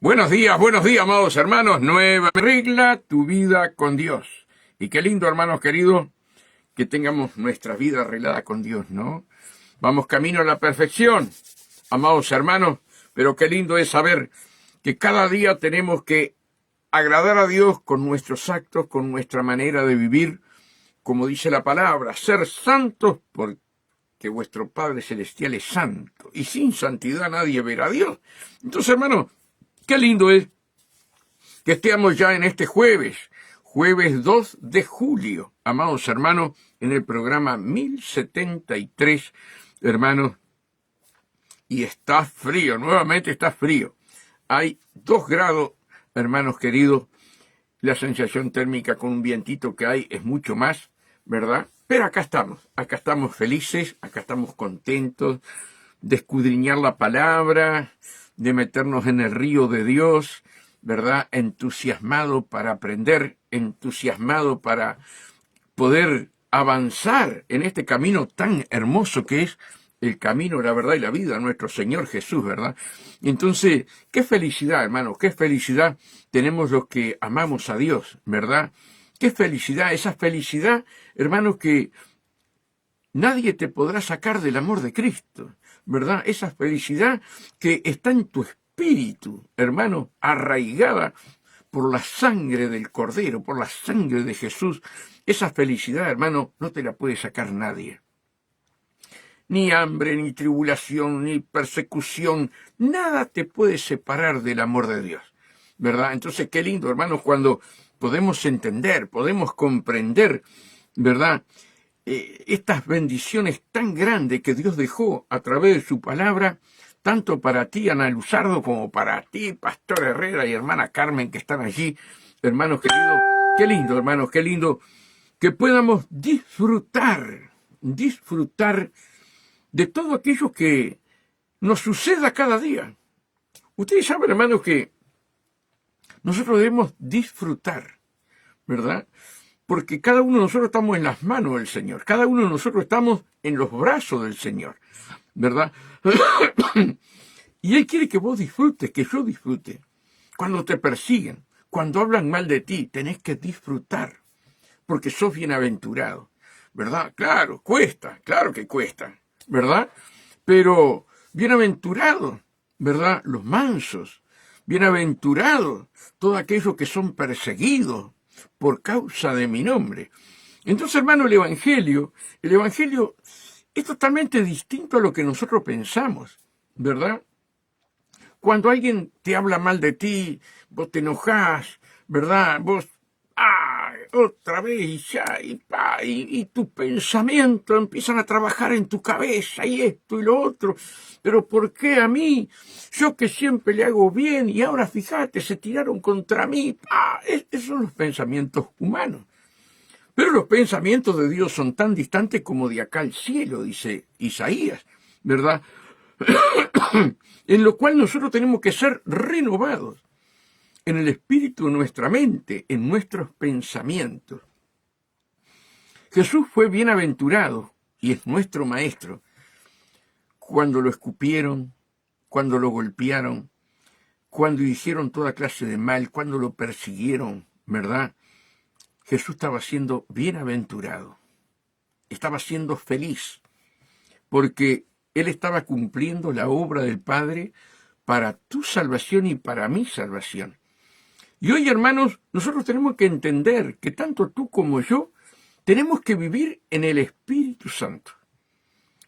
Buenos días, amados hermanos. Nueva regla, tu vida con Dios. Y qué lindo, hermanos queridos, que tengamos nuestra vida arreglada con Dios, ¿no? Vamos camino a la perfección, amados hermanos, pero qué lindo es saber que cada día tenemos que agradar a Dios con nuestros actos, con nuestra manera de vivir, como dice la palabra, ser santos porque vuestro Padre Celestial es santo, y sin santidad nadie verá a Dios. Entonces, hermanos, qué lindo es que estemos ya en este jueves 2 de julio, amados hermanos, en el programa 1073, hermanos, y está frío, nuevamente está frío. Hay 2 grados, hermanos queridos, la sensación térmica con un vientito que hay es mucho más, ¿verdad? Pero acá estamos felices, acá estamos contentos de escudriñar la palabra, de meternos en el río de Dios, ¿verdad? Entusiasmado para aprender, entusiasmado para poder avanzar en este camino tan hermoso que es el camino, la verdad y la vida, nuestro Señor Jesús, ¿verdad? Entonces, qué felicidad, hermanos, qué felicidad tenemos los que amamos a Dios, ¿verdad? Qué felicidad, esa felicidad, hermanos, que nadie te podrá sacar del amor de Cristo, ¿verdad? Esa felicidad que está en tu espíritu, hermano, arraigada por la sangre del Cordero, por la sangre de Jesús. Esa felicidad, hermano, no te la puede sacar nadie. Ni hambre, ni tribulación, ni persecución, nada te puede separar del amor de Dios, ¿verdad? Entonces, qué lindo, hermanos, cuando podemos entender, podemos comprender, ¿verdad? Estas bendiciones tan grandes que Dios dejó a través de su palabra, tanto para ti, Ana Luzardo, como para ti, Pastor Herrera y hermana Carmen, que están allí, hermanos queridos. Qué lindo, hermanos, qué lindo que podamos disfrutar de todo aquello que nos suceda cada día. Ustedes saben, hermanos, que nosotros debemos disfrutar, ¿verdad? Porque cada uno de nosotros estamos en las manos del Señor, cada uno de nosotros estamos en los brazos del Señor, ¿verdad? Y Él quiere que vos disfrutes, que yo disfrute. Cuando te persiguen, cuando hablan mal de ti, tenés que disfrutar, porque sos bienaventurado, ¿verdad? Claro, cuesta, claro que cuesta, ¿verdad? Pero bienaventurados, ¿verdad? Los mansos, bienaventurados todos aquellos que son perseguidos por causa de mi nombre. Entonces, hermano, el Evangelio es totalmente distinto a lo que nosotros pensamos, ¿verdad? Cuando alguien te habla mal de ti, vos te enojás, ¿verdad? Vos, otra vez y ya, y tus pensamientos empiezan a trabajar en tu cabeza, y esto y lo otro. Pero ¿por qué a mí? Yo que siempre le hago bien, y ahora fíjate, se tiraron contra mí. Esos son los pensamientos humanos. Pero los pensamientos de Dios son tan distantes como de acá al cielo, dice Isaías, ¿verdad? En lo cual nosotros tenemos que ser renovados en el espíritu de nuestra mente, en nuestros pensamientos. Jesús fue bienaventurado y es nuestro maestro cuando lo escupieron, cuando lo golpearon, cuando hicieron toda clase de mal, cuando lo persiguieron, ¿verdad? Jesús estaba siendo bienaventurado, estaba siendo feliz, porque Él estaba cumpliendo la obra del Padre para tu salvación y para mi salvación. Y hoy, hermanos, nosotros tenemos que entender que tanto tú como yo tenemos que vivir en el Espíritu Santo,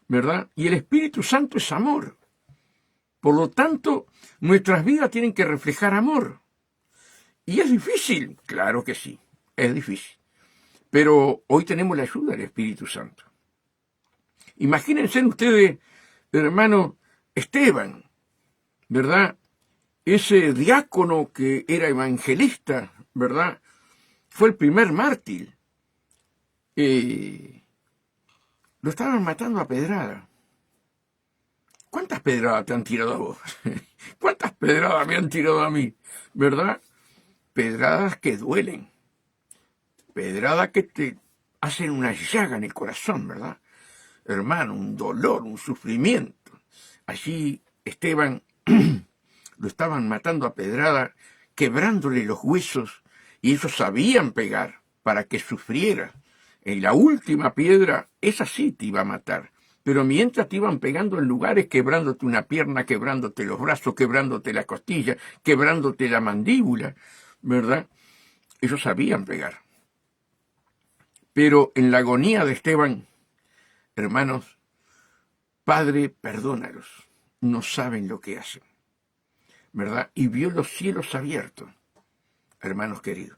¿verdad? Y el Espíritu Santo es amor. Por lo tanto, nuestras vidas tienen que reflejar amor. ¿Y es difícil? Claro que sí, es difícil. Pero hoy tenemos la ayuda del Espíritu Santo. Imagínense ustedes, hermano Esteban, ¿verdad? Ese diácono que era evangelista, ¿verdad? Fue el primer mártir. Lo estaban matando a pedrada. ¿Cuántas pedradas te han tirado a vos? ¿Cuántas pedradas me han tirado a mí? ¿Verdad? Pedradas que duelen. Pedradas que te hacen una llaga en el corazón, ¿verdad? Hermano, un dolor, un sufrimiento. Allí Esteban lo estaban matando a pedrada, quebrándole los huesos, y ellos sabían pegar para que sufriera. En la última piedra, esa sí te iba a matar. Pero mientras te iban pegando en lugares, quebrándote una pierna, quebrándote los brazos, quebrándote la costilla, quebrándote la mandíbula, ¿verdad? Ellos sabían pegar. Pero en la agonía de Esteban, hermanos, Padre, perdónalos, no saben lo que hacen, ¿verdad? Y vio los cielos abiertos, hermanos queridos.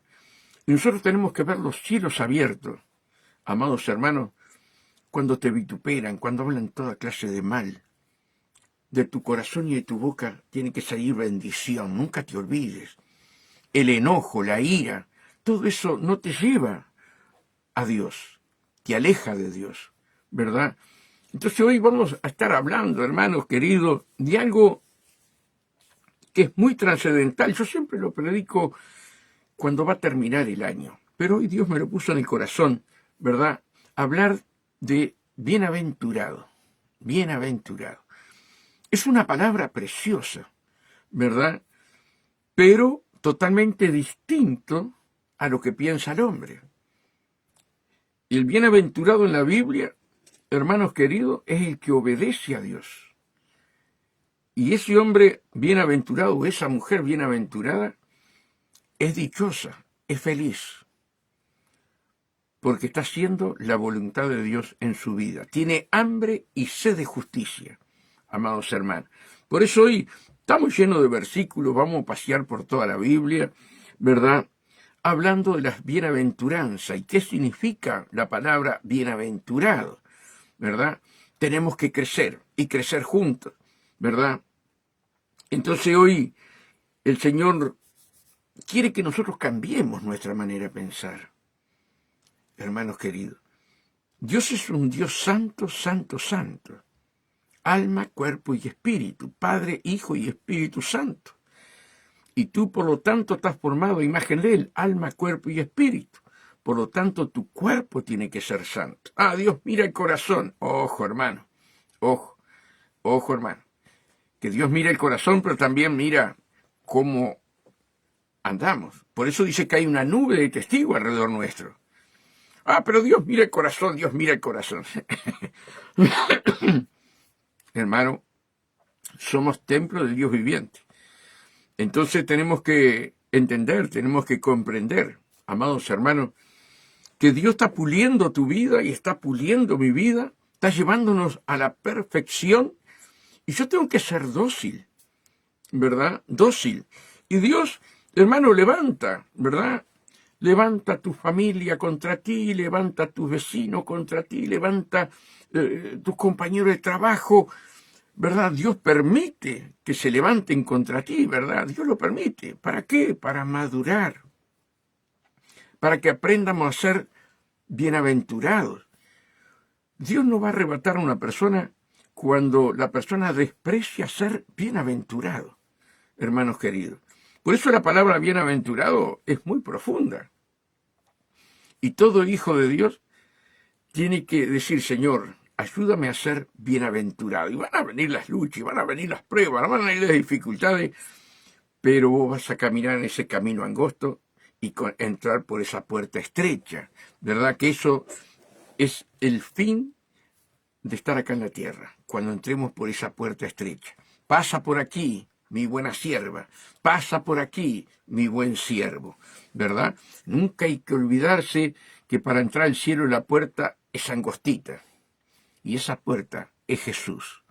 Y nosotros tenemos que ver los cielos abiertos, amados hermanos, cuando te vituperan, cuando hablan toda clase de mal. De tu corazón y de tu boca tiene que salir bendición, nunca te olvides. El enojo, la ira, todo eso no te lleva a Dios, te aleja de Dios, ¿verdad? Entonces hoy vamos a estar hablando, hermanos queridos, de algo que es muy trascendental. Yo siempre lo predico cuando va a terminar el año, pero hoy Dios me lo puso en el corazón, ¿verdad? Hablar de bienaventurado, bienaventurado. Es una palabra preciosa, ¿verdad? Pero totalmente distinto a lo que piensa el hombre. Y el bienaventurado en la Biblia, hermanos queridos, es el que obedece a Dios. Y ese hombre bienaventurado o esa mujer bienaventurada es dichosa, es feliz, porque está haciendo la voluntad de Dios en su vida. Tiene hambre y sed de justicia, amados hermanos. Por eso hoy estamos llenos de versículos, vamos a pasear por toda la Biblia, ¿verdad? Hablando de las bienaventuranzas y qué significa la palabra bienaventurado, ¿verdad? Tenemos que crecer y crecer juntos, ¿verdad? Entonces hoy el Señor quiere que nosotros cambiemos nuestra manera de pensar. Hermanos queridos, Dios es un Dios santo, santo, santo. Alma, cuerpo y espíritu, Padre, Hijo y Espíritu Santo. Y tú, por lo tanto, estás formado a imagen de Él, alma, cuerpo y espíritu. Por lo tanto, tu cuerpo tiene que ser santo. Ah, Dios mira el corazón. Ojo, hermano. Ojo, ojo, hermano. Que Dios mira el corazón, pero también mira cómo andamos. Por eso dice que hay una nube de testigos alrededor nuestro. Ah, pero Dios mira el corazón, Dios mira el corazón. Hermano, somos templo del Dios viviente. Entonces tenemos que entender, tenemos que comprender, amados hermanos, que Dios está puliendo tu vida y está puliendo mi vida, está llevándonos a la perfección. Y yo tengo que ser dócil, ¿verdad? Dócil. Y Dios, hermano, levanta, ¿verdad? Levanta a tu familia contra ti, levanta a tus vecinos contra ti, levanta tus compañeros de trabajo, ¿verdad? Dios permite que se levanten contra ti, ¿verdad? Dios lo permite. ¿Para qué? Para madurar, para que aprendamos a ser bienaventurados. Dios no va a arrebatar a una persona cuando la persona desprecia ser bienaventurado, hermanos queridos. Por eso la palabra bienaventurado es muy profunda. Y todo hijo de Dios tiene que decir, Señor, ayúdame a ser bienaventurado. Y van a venir las luchas, van a venir las pruebas, van a venir las dificultades, pero vos vas a caminar en ese camino angosto y entrar por esa puerta estrecha. ¿Verdad? Que eso es el fin de estar acá en la tierra, cuando entremos por esa puerta estrecha. Pasa por aquí, mi buena sierva, pasa por aquí, mi buen siervo, ¿verdad? Nunca hay que olvidarse que para entrar al cielo la puerta es angostita, y esa puerta es Jesús,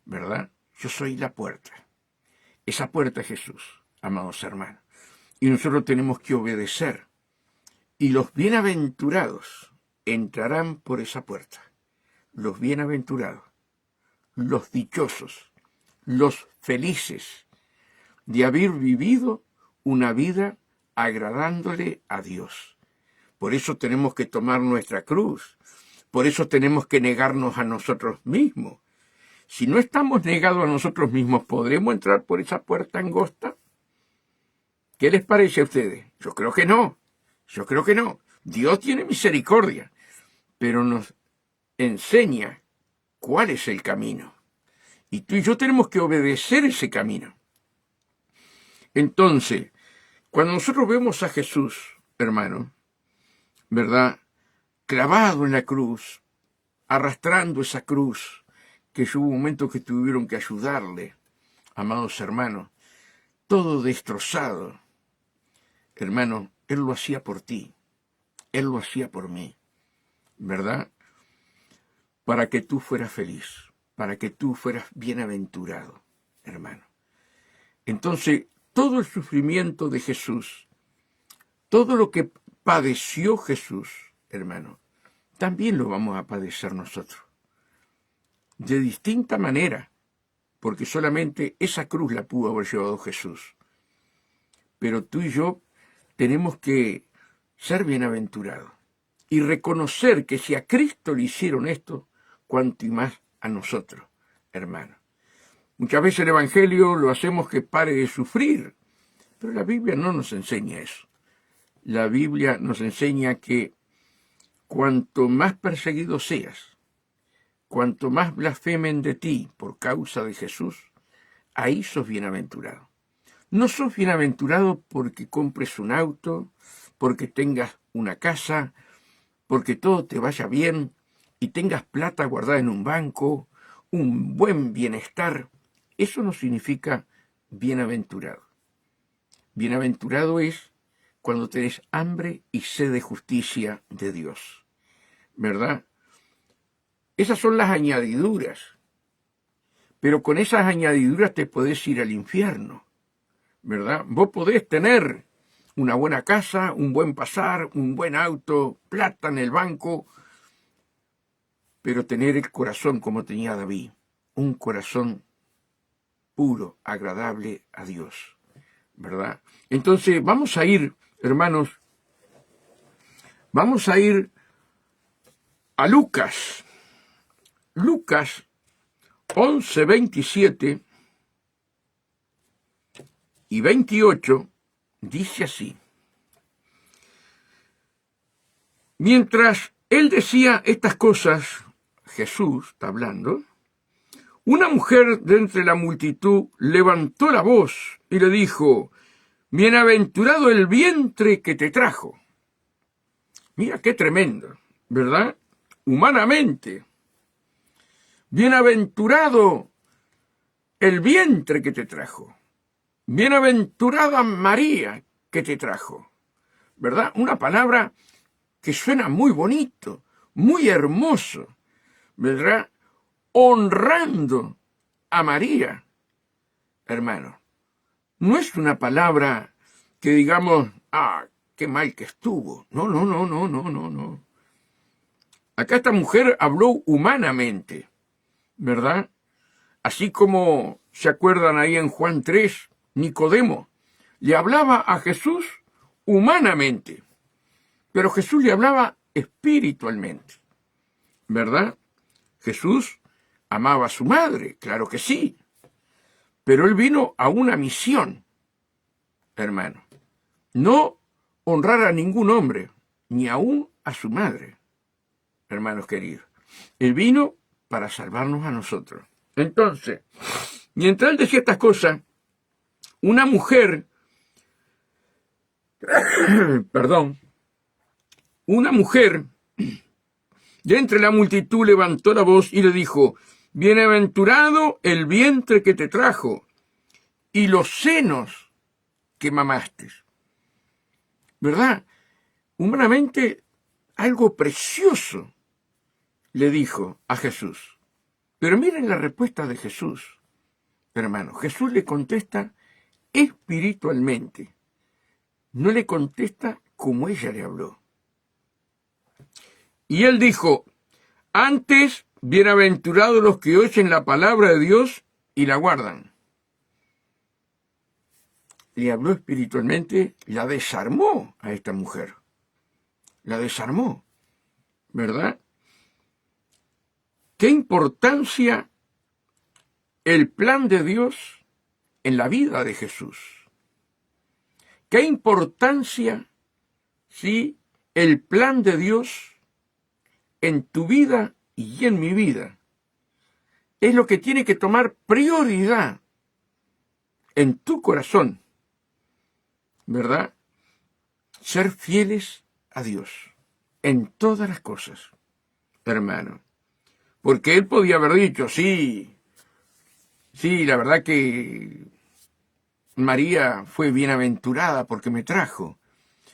¿verdad? Yo soy la puerta. Esa puerta es Jesús, amados hermanos. Y nosotros tenemos que obedecer. Y los bienaventurados entrarán por esa puerta. Los bienaventurados, los dichosos, los felices de haber vivido una vida agradándole a Dios. Por eso tenemos que tomar nuestra cruz. Por eso tenemos que negarnos a nosotros mismos. Si no estamos negados a nosotros mismos, ¿podremos entrar por esa puerta angosta? ¿Qué les parece a ustedes? Yo creo que no. Yo creo que no. Dios tiene misericordia, pero nos enseña cuál es el camino. Y tú y yo tenemos que obedecer ese camino. Entonces, cuando nosotros vemos a Jesús, hermano, ¿verdad? Clavado en la cruz, arrastrando esa cruz, que hubo momentos que tuvieron que ayudarle, amados hermanos, todo destrozado. Hermano, Él lo hacía por ti, Él lo hacía por mí, ¿verdad? Para que tú fueras feliz, para que tú fueras bienaventurado, hermano. Entonces, todo el sufrimiento de Jesús, todo lo que padeció Jesús, hermano, también lo vamos a padecer nosotros. De distinta manera, porque solamente esa cruz la pudo haber llevado Jesús. Pero tú y yo tenemos que ser bienaventurados y reconocer que si a Cristo le hicieron esto, cuanto y más a nosotros, hermano. Muchas veces el Evangelio lo hacemos que pare de sufrir, pero la Biblia no nos enseña eso. La Biblia nos enseña que cuanto más perseguido seas, cuanto más blasfemen de ti por causa de Jesús, ahí sos bienaventurado. No sos bienaventurado porque compres un auto, porque tengas una casa, porque todo te vaya bien y tengas plata guardada en un banco, un buen bienestar. Eso no significa bienaventurado. Bienaventurado es cuando tenés hambre y sed de justicia de Dios, ¿verdad? Esas son las añadiduras, pero con esas añadiduras te podés ir al infierno, ¿verdad? Vos podés tener una buena casa, un buen pasar, un buen auto, plata en el banco, pero tener el corazón como tenía David, un corazón puro, agradable a Dios, ¿verdad? Entonces vamos a ir, hermanos, vamos a ir a Lucas 11, 27 y 28, dice así. Mientras él decía estas cosas, Jesús está hablando, una mujer de entre la multitud levantó la voz y le dijo, bienaventurado el vientre que te trajo. Mira qué tremendo, ¿verdad? Humanamente. Bienaventurado el vientre que te trajo. Bienaventurada María que te trajo. ¿Verdad? Una palabra que suena muy bonito, muy hermoso, ¿verdad? Honrando a María, hermano. No es una palabra que digamos, qué mal que estuvo. No, no, no, no, no, no, no. Acá esta mujer habló humanamente, ¿verdad? Así como se acuerdan ahí en Juan 3, Nicodemo le hablaba a Jesús humanamente, pero Jesús le hablaba espiritualmente, ¿verdad? Jesús amaba a su madre, claro que sí, pero él vino a una misión, hermano, no honrar a ningún hombre, ni aún a su madre, hermanos queridos. Él vino para salvarnos a nosotros. Entonces, mientras él decía estas cosas, una mujer, una mujer de entre la multitud levantó la voz y le dijo, bienaventurado el vientre que te trajo y los senos que mamaste. ¿Verdad? Humanamente, algo precioso le dijo a Jesús. Pero miren la respuesta de Jesús, hermano. Jesús le contesta espiritualmente. No le contesta como ella le habló. Y él dijo, antes, bienaventurados los que oyen la palabra de Dios y la guardan. Le habló espiritualmente, la desarmó a esta mujer. La desarmó, ¿verdad? ¿Qué importancia el plan de Dios en la vida de Jesús? ¿Qué importancia, sí, el plan de Dios en tu vida y en mi vida? Es lo que tiene que tomar prioridad en tu corazón ¿verdad? Ser fieles a Dios en todas las cosas, hermano. Porque él podía haber dicho, sí, la verdad que María fue bienaventurada porque me trajo.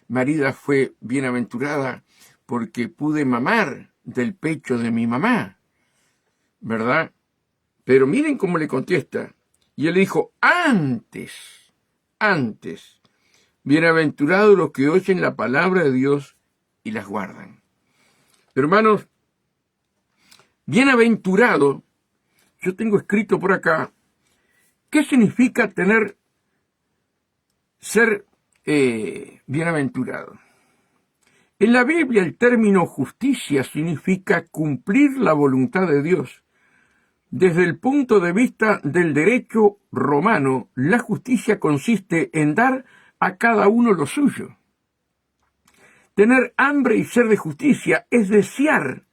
María fue bienaventurada porque pude mamar del pecho de mi mamá, ¿verdad? Pero miren cómo le contesta. Y él dijo, antes, bienaventurados los que oyen la palabra de Dios y las guardan. Hermanos, bienaventurado, yo tengo escrito por acá, ¿qué significa ser bienaventurado? En la Biblia el término justicia significa cumplir la voluntad de Dios. Desde el punto de vista del derecho romano, la justicia consiste en dar a cada uno lo suyo. Tener hambre y sed de justicia es desear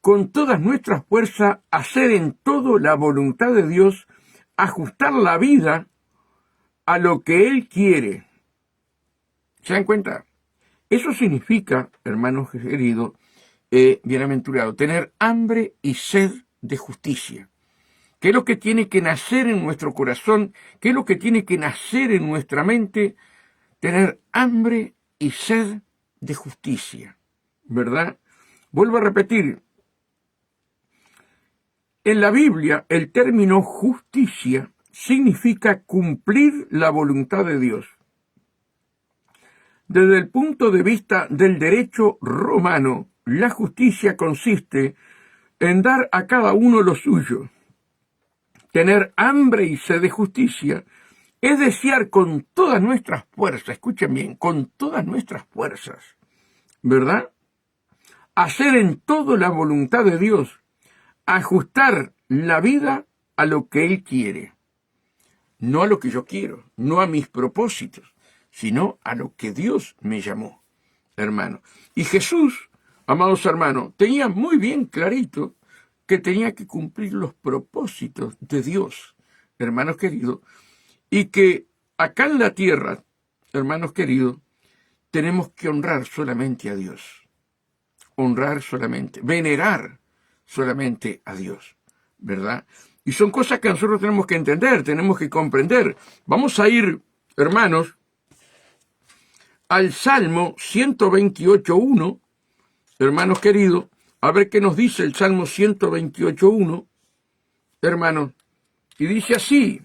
con todas nuestras fuerzas hacer en todo la voluntad de Dios, ajustar la vida a lo que Él quiere. ¿Se dan cuenta? Eso significa, hermanos queridos, bienaventurado, tener hambre y sed de justicia. ¿Qué es lo que tiene que nacer en nuestro corazón? ¿Qué es lo que tiene que nacer en nuestra mente? Tener hambre y sed de justicia, ¿verdad? Vuelvo a repetir. En la Biblia, el término justicia significa cumplir la voluntad de Dios. Desde el punto de vista del derecho romano, la justicia consiste en dar a cada uno lo suyo. Tener hambre y sed de justicia es desear con todas nuestras fuerzas, escuchen bien, con todas nuestras fuerzas, ¿verdad? Hacer en todo la voluntad de Dios, ajustar la vida a lo que Él quiere. No a lo que yo quiero, no a mis propósitos, sino a lo que Dios me llamó, hermano. Y Jesús, amados hermanos, tenía muy bien clarito que tenía que cumplir los propósitos de Dios, hermanos queridos, y que acá en la tierra, hermanos queridos, tenemos que honrar solamente a Dios, honrar solamente, venerar solamente a Dios, ¿verdad? Y son cosas que nosotros tenemos que entender, tenemos que comprender. Vamos a ir, hermanos, al Salmo 128.1, hermanos queridos, a ver qué nos dice el Salmo 128.1, hermanos, y dice así: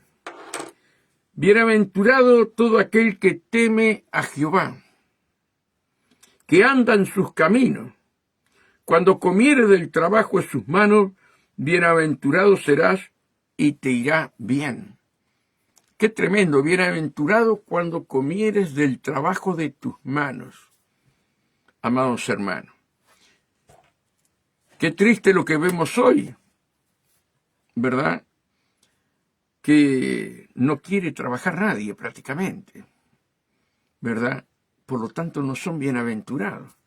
bienaventurado todo aquel que teme a Jehová, que anda en sus caminos. Cuando comiere del trabajo de sus manos, bienaventurado serás y te irá bien. Qué tremendo, bienaventurado cuando comieres del trabajo de tus manos, amados hermanos. Qué triste lo que vemos hoy, ¿verdad? Que no quiere trabajar nadie prácticamente, ¿verdad? Por lo tanto no son bienaventurados.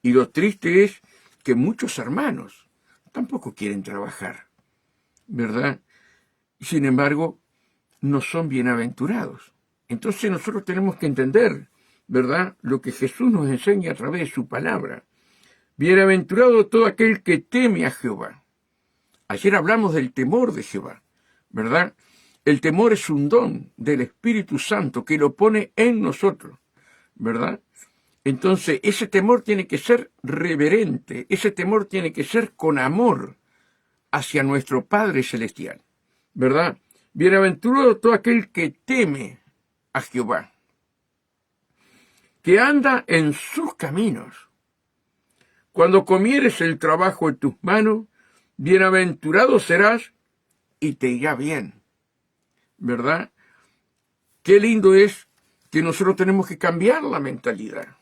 Y lo triste es que muchos hermanos tampoco quieren trabajar, ¿verdad? Sin embargo, no son bienaventurados. Entonces nosotros tenemos que entender, ¿verdad?, lo que Jesús nos enseña a través de su palabra. Bienaventurado todo aquel que teme a Jehová. Ayer hablamos del temor de Jehová, ¿verdad? El temor es un don del Espíritu Santo que lo pone en nosotros, ¿verdad? Entonces, ese temor tiene que ser reverente, ese temor tiene que ser con amor hacia nuestro Padre Celestial, ¿verdad? Bienaventurado todo aquel que teme a Jehová, que anda en sus caminos. Cuando comieres el trabajo de tus manos, bienaventurado serás y te irá bien, ¿verdad? Qué lindo es que nosotros tenemos que cambiar la mentalidad.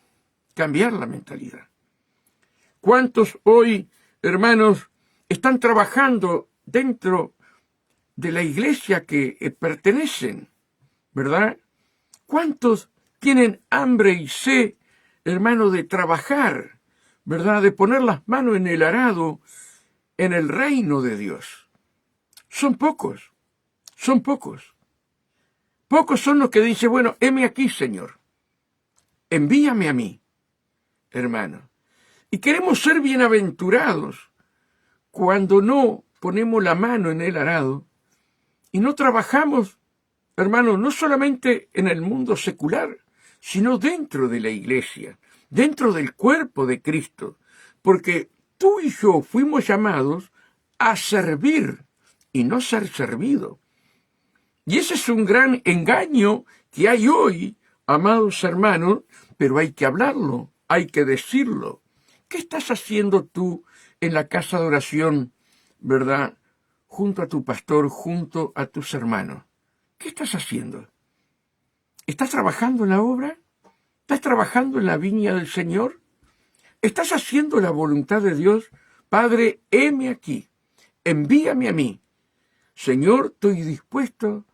¿Cuántos hoy, hermanos, están trabajando dentro de la iglesia que pertenecen, ¿verdad? ¿Cuántos tienen hambre y sed, hermano, de trabajar, ¿verdad? De poner las manos en el arado en el reino de Dios. Son pocos. Pocos son los que dicen, bueno, heme aquí, Señor. Envíame a mí, hermano. Y queremos ser bienaventurados cuando no ponemos la mano en el arado y no trabajamos, hermano, no solamente en el mundo secular, sino dentro de la iglesia, dentro del cuerpo de Cristo. Porque tú y yo fuimos llamados a servir y no ser servido. Y ese es un gran engaño que hay hoy, amados hermanos, pero hay que hablarlo, hay que decirlo. ¿Qué estás haciendo tú en la casa de oración, verdad? Junto a tu pastor, junto a tus hermanos. ¿Qué estás haciendo? ¿Estás trabajando en la obra? ¿Estás trabajando en la viña del Señor? ¿Estás haciendo la voluntad de Dios? Padre, heme aquí, envíame a mí. Señor, estoy dispuesto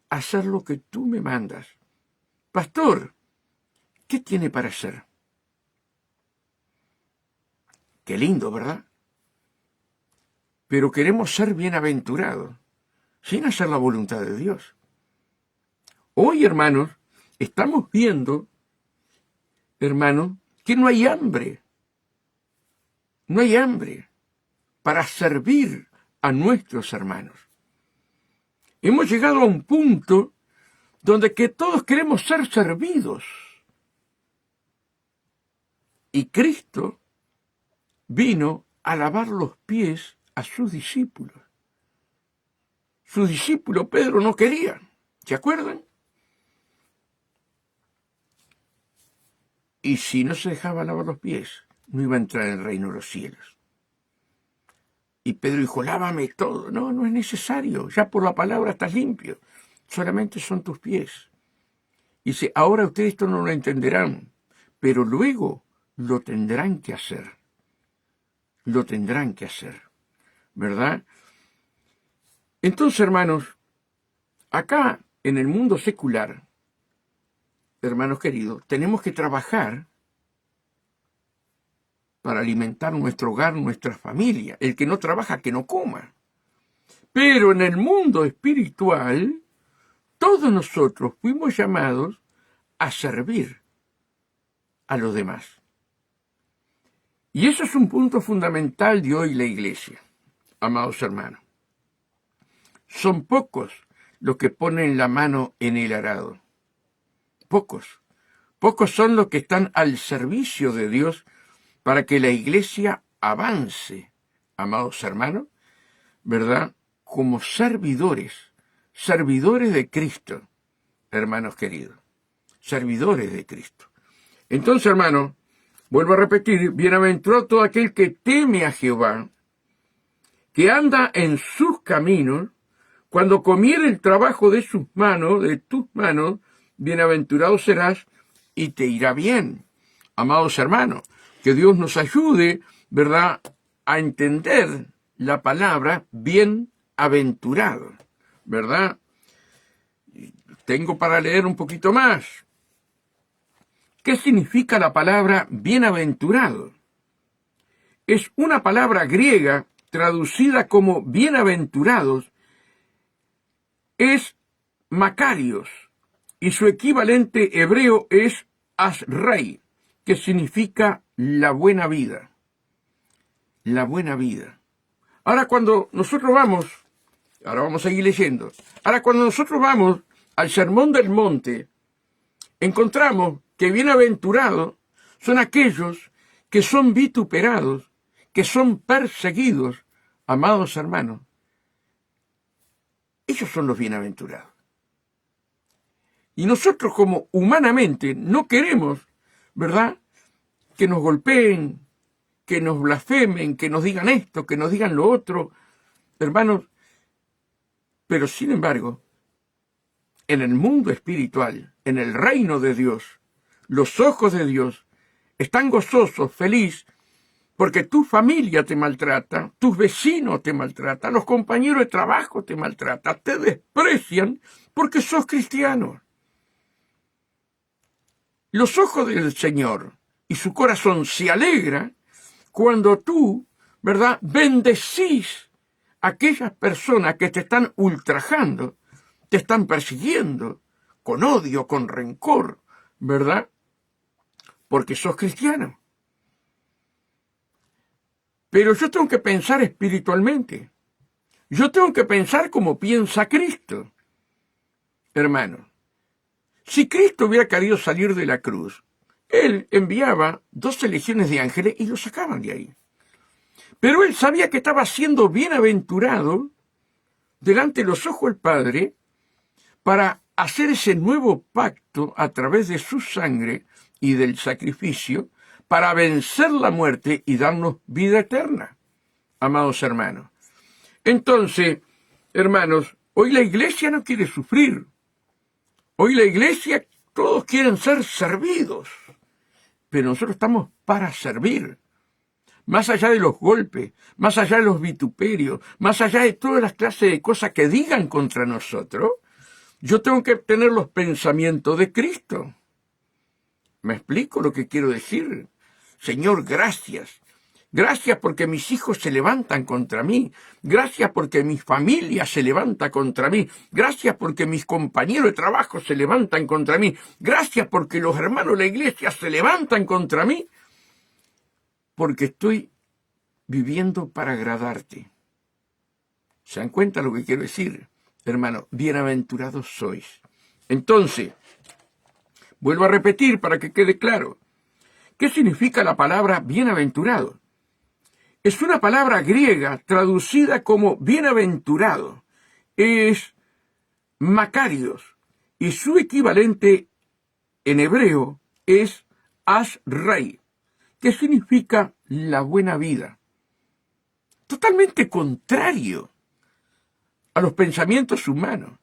a hacer lo que tú me mandas. Pastor, ¿qué tiene para hacer? Qué lindo, ¿verdad? Pero queremos ser bienaventurados, sin hacer la voluntad de Dios. Hoy, hermanos, estamos viendo, hermanos, que no hay hambre. No hay hambre para servir a nuestros hermanos. Hemos llegado a un punto donde que todos queremos ser servidos. Y Cristo vino a lavar los pies a sus discípulos. Sus discípulos, Pedro, no quería. ¿Se acuerdan? Y si no se dejaba lavar los pies, no iba a entrar en el reino de los cielos. Y Pedro dijo, lávame todo. No, no es necesario. Ya por la palabra estás limpio. Solamente son tus pies. Y dice, ahora ustedes esto no lo entenderán, pero luego lo tendrán que hacer. Lo tendrán que hacer. ¿Verdad? Entonces, hermanos, acá en el mundo secular, hermanos queridos, tenemos que trabajar para alimentar nuestro hogar, nuestra familia. El que no trabaja, que no coma. Pero en el mundo espiritual, todos nosotros fuimos llamados a servir a los demás. Y eso es un punto fundamental de hoy la iglesia, amados hermanos. Son pocos los que ponen la mano en el arado. Pocos. Pocos son los que están al servicio de Dios para que la iglesia avance, amados hermanos, ¿verdad? Como servidores de Cristo, hermanos queridos, servidores de Cristo. Entonces, hermanos, vuelvo a repetir, bienaventurado todo aquel que teme a Jehová, que anda en sus caminos, cuando comiere el trabajo de sus manos, de tus manos, bienaventurado serás y te irá bien. Amados hermanos, que Dios nos ayude, ¿verdad?, a entender la palabra bienaventurado, ¿verdad? Tengo para leer un poquito más. ¿Qué significa la palabra bienaventurado? Es una palabra griega traducida como bienaventurados, es Macarios, y su equivalente hebreo es Asrei, que significa la buena vida. La buena vida. Ahora cuando nosotros vamos, ahora vamos a seguir leyendo, ahora cuando nosotros vamos al Sermón del Monte, encontramos que bienaventurados son aquellos que son vituperados, que son perseguidos, amados hermanos. Ellos son los bienaventurados. Y nosotros como humanamente no queremos, ¿verdad?, que nos golpeen, que nos blasfemen, que nos digan esto, que nos digan lo otro, hermanos. Pero sin embargo, en el mundo espiritual, en el reino de Dios, los ojos de Dios están gozosos, felices, porque tu familia te maltrata, tus vecinos te maltratan, los compañeros de trabajo te maltratan, te desprecian porque sos cristiano. Los ojos del Señor y su corazón se alegra cuando tú, ¿verdad?, bendecís a aquellas personas que te están ultrajando, te están persiguiendo, con odio, con rencor, ¿verdad? Porque sos cristiano. Pero yo tengo que pensar espiritualmente. Yo tengo que pensar como piensa Cristo. Hermano, si Cristo hubiera querido salir de la cruz, Él enviaba 12 legiones de ángeles y lo sacaban de ahí. Pero Él sabía que estaba siendo bienaventurado delante de los ojos del Padre para hacer ese nuevo pacto a través de su sangre y del sacrificio para vencer la muerte y darnos vida eterna, amados hermanos. Entonces, hermanos, hoy la iglesia no quiere sufrir. Hoy la iglesia, todos quieren ser servidos, pero nosotros estamos para servir. Más allá de los golpes, más allá de los vituperios, más allá de todas las clases de cosas que digan contra nosotros, yo tengo que tener los pensamientos de Cristo. ¿Me explico lo que quiero decir? Señor, gracias. Gracias porque mis hijos se levantan contra mí. Gracias porque mi familia se levanta contra mí. Gracias porque mis compañeros de trabajo se levantan contra mí. Gracias porque los hermanos de la iglesia se levantan contra mí. Porque estoy viviendo para agradarte. ¿Se dan cuenta lo que quiero decir? Hermano, bienaventurados sois. Entonces, vuelvo a repetir para que quede claro. ¿Qué significa la palabra bienaventurado? Es una palabra griega traducida como bienaventurado. Es Macarios. Y su equivalente en hebreo es Ashrei, que significa la buena vida. Totalmente contrario a los pensamientos humanos.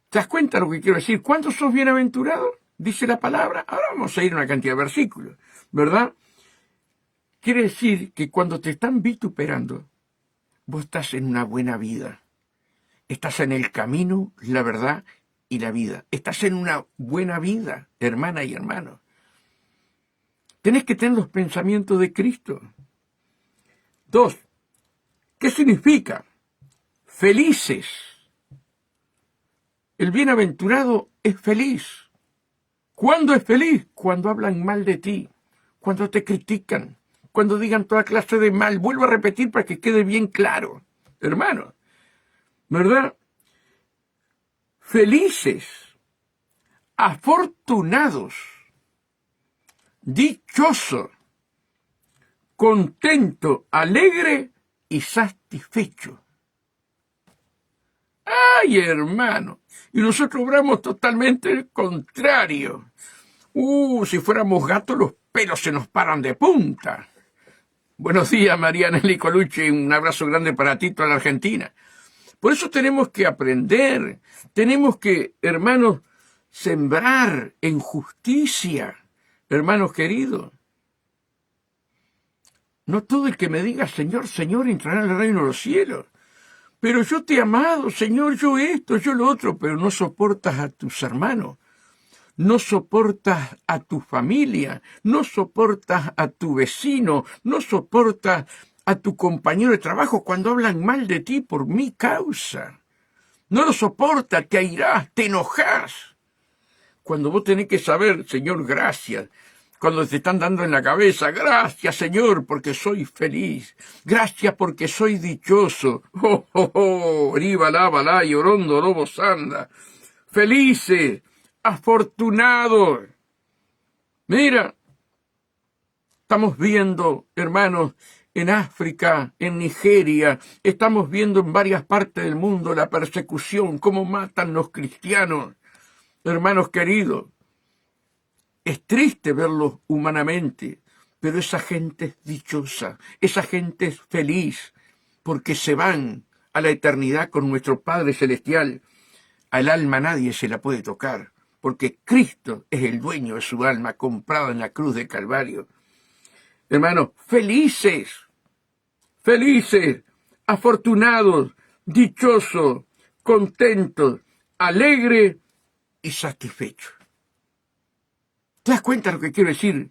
¿Te das cuenta lo que quiero decir? ¿Cuántos sos bienaventurados? Dice la palabra. Ahora vamos a ir a una cantidad de versículos, ¿verdad? Quiere decir que cuando te están vituperando, vos estás en una buena vida. Estás en el camino, la verdad y la vida. Estás en una buena vida, hermana y hermano. Tenés que tener los pensamientos de Cristo. 2. ¿Qué significa? Felices. El bienaventurado es feliz. ¿Cuándo es feliz? Cuando hablan mal de ti, cuando te critican, cuando digan toda clase de mal. Vuelvo a repetir para que quede bien claro, hermano, ¿verdad? Felices, afortunados, dichoso, contento, alegre y satisfecho. ¡Ay, hermano! Y nosotros obramos totalmente el contrario. Si fuéramos gatos, los pelos se nos paran de punta. Buenos días, Mariana Licolucci. Un abrazo grande para ti, toda la Argentina. Por eso tenemos que aprender. Tenemos que, hermanos, sembrar en justicia. Hermanos queridos. No todo el que me diga Señor, Señor, entrará en el reino de los cielos. Pero yo te he amado, Señor, yo esto, yo lo otro, pero no soportas a tus hermanos, no soportas a tu familia, no soportas a tu vecino, no soportas a tu compañero de trabajo cuando hablan mal de ti por mi causa. No lo soportas, te airás, te enojas. Cuando vos tenés que saber, Señor, gracias. Cuando te están dando en la cabeza, gracias, Señor, porque soy feliz. Gracias porque soy dichoso. Oh, oh, oh, riba, balá, llorondo, lobo, sanda. Felices, afortunados. Mira, estamos viendo, hermanos, en África, en Nigeria, estamos viendo en varias partes del mundo la persecución, cómo matan los cristianos. Hermanos queridos, es triste verlos humanamente, pero esa gente es dichosa, esa gente es feliz, porque se van a la eternidad con nuestro Padre Celestial. Al alma nadie se la puede tocar, porque Cristo es el dueño de su alma, comprado en la cruz de Calvario. Hermanos, felices, felices, afortunados, dichosos, contentos, alegres y satisfechos. ¿Te das cuenta de lo que quiero decir,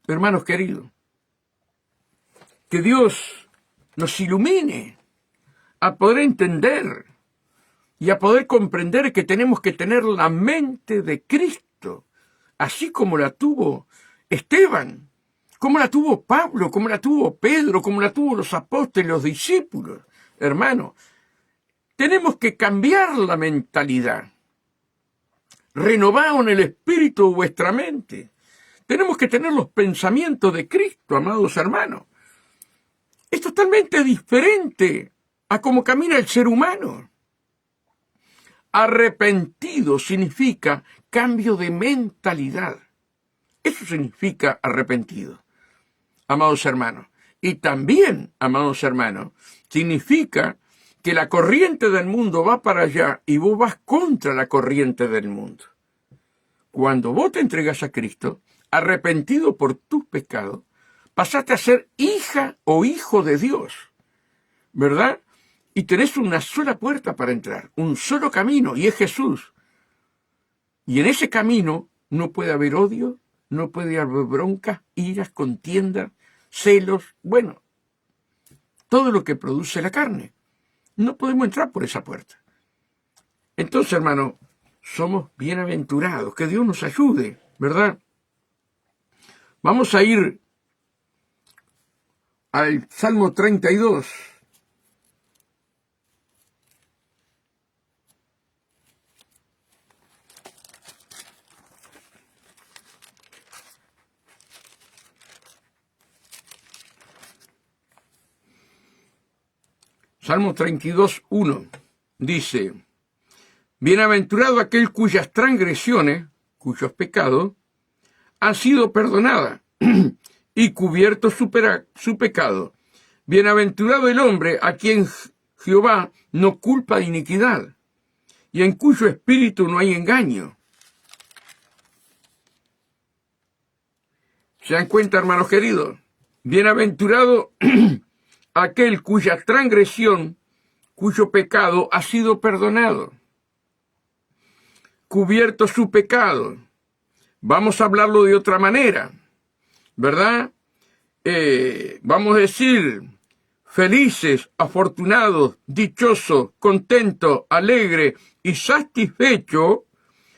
hermanos queridos? Que Dios nos ilumine a poder entender y a poder comprender que tenemos que tener la mente de Cristo, así como la tuvo Esteban, como la tuvo Pablo, como la tuvo Pedro, como la tuvo los apóstoles, los discípulos. Hermano, tenemos que cambiar la mentalidad. Renovaos en el espíritu vuestra mente. Tenemos que tener los pensamientos de Cristo, amados hermanos. Es totalmente diferente a cómo camina el ser humano. Arrepentido significa cambio de mentalidad. Eso significa arrepentido, amados hermanos. Y también, amados hermanos, significa que la corriente del mundo va para allá y vos vas contra la corriente del mundo. Cuando vos te entregas a Cristo, arrepentido por tus pecados, pasaste a ser hija o hijo de Dios, ¿verdad? Y tenés una sola puerta para entrar, un solo camino, y es Jesús. Y en ese camino no puede haber odio, no puede haber broncas, iras, contiendas, celos, bueno, todo lo que produce la carne. No podemos entrar por esa puerta. Entonces, hermano, somos bienaventurados, que Dios nos ayude, ¿verdad? Vamos a ir al Salmo 32. Salmo 32, 1, dice: Bienaventurado aquel cuyas transgresiones, cuyos pecados, han sido perdonadas y cubierto su pecado. Bienaventurado el hombre a quien Jehová no culpa de iniquidad y en cuyo espíritu no hay engaño. ¿Se dan cuenta, hermanos queridos? Bienaventurado aquel cuya transgresión, cuyo pecado ha sido perdonado, cubierto su pecado. Vamos a hablarlo de otra manera, ¿verdad? Vamos a decir, felices, afortunados, dichosos, contentos, alegre y satisfecho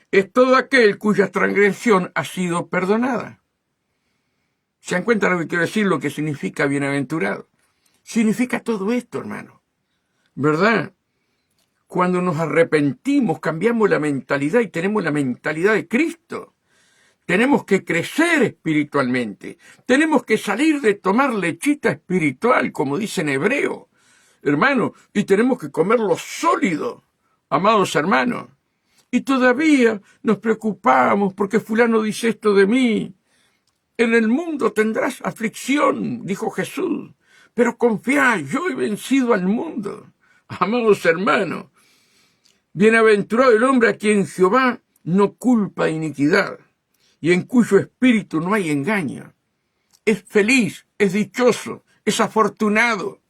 es todo aquel cuya transgresión ha sido perdonada. ¿Se dan cuenta lo que quiero decir, lo que significa bienaventurado? Significa todo esto, hermano, ¿verdad? Cuando nos arrepentimos, cambiamos la mentalidad y tenemos la mentalidad de Cristo. Tenemos que crecer espiritualmente. Tenemos que salir de tomar lechita espiritual, como dice en hebreo, hermano, y tenemos que comer lo sólido, amados hermanos. Y todavía nos preocupamos porque fulano dice esto de mí. En el mundo tendrás aflicción, dijo Jesús, pero confiad, yo he vencido al mundo. Amados hermanos, bienaventurado el hombre a quien Jehová no culpa iniquidad y en cuyo espíritu no hay engaño. Es feliz, es dichoso, es afortunado.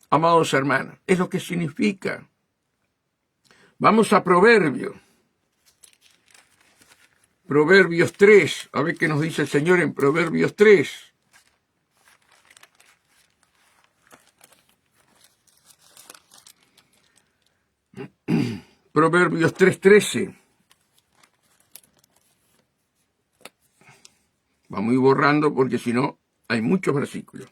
Amados hermanos, es lo que significa. Vamos a Proverbios. Proverbios 3, a ver qué nos dice el Señor en Proverbios 3. Proverbios 3:13. Vamos a ir borrando porque si no hay muchos versículos.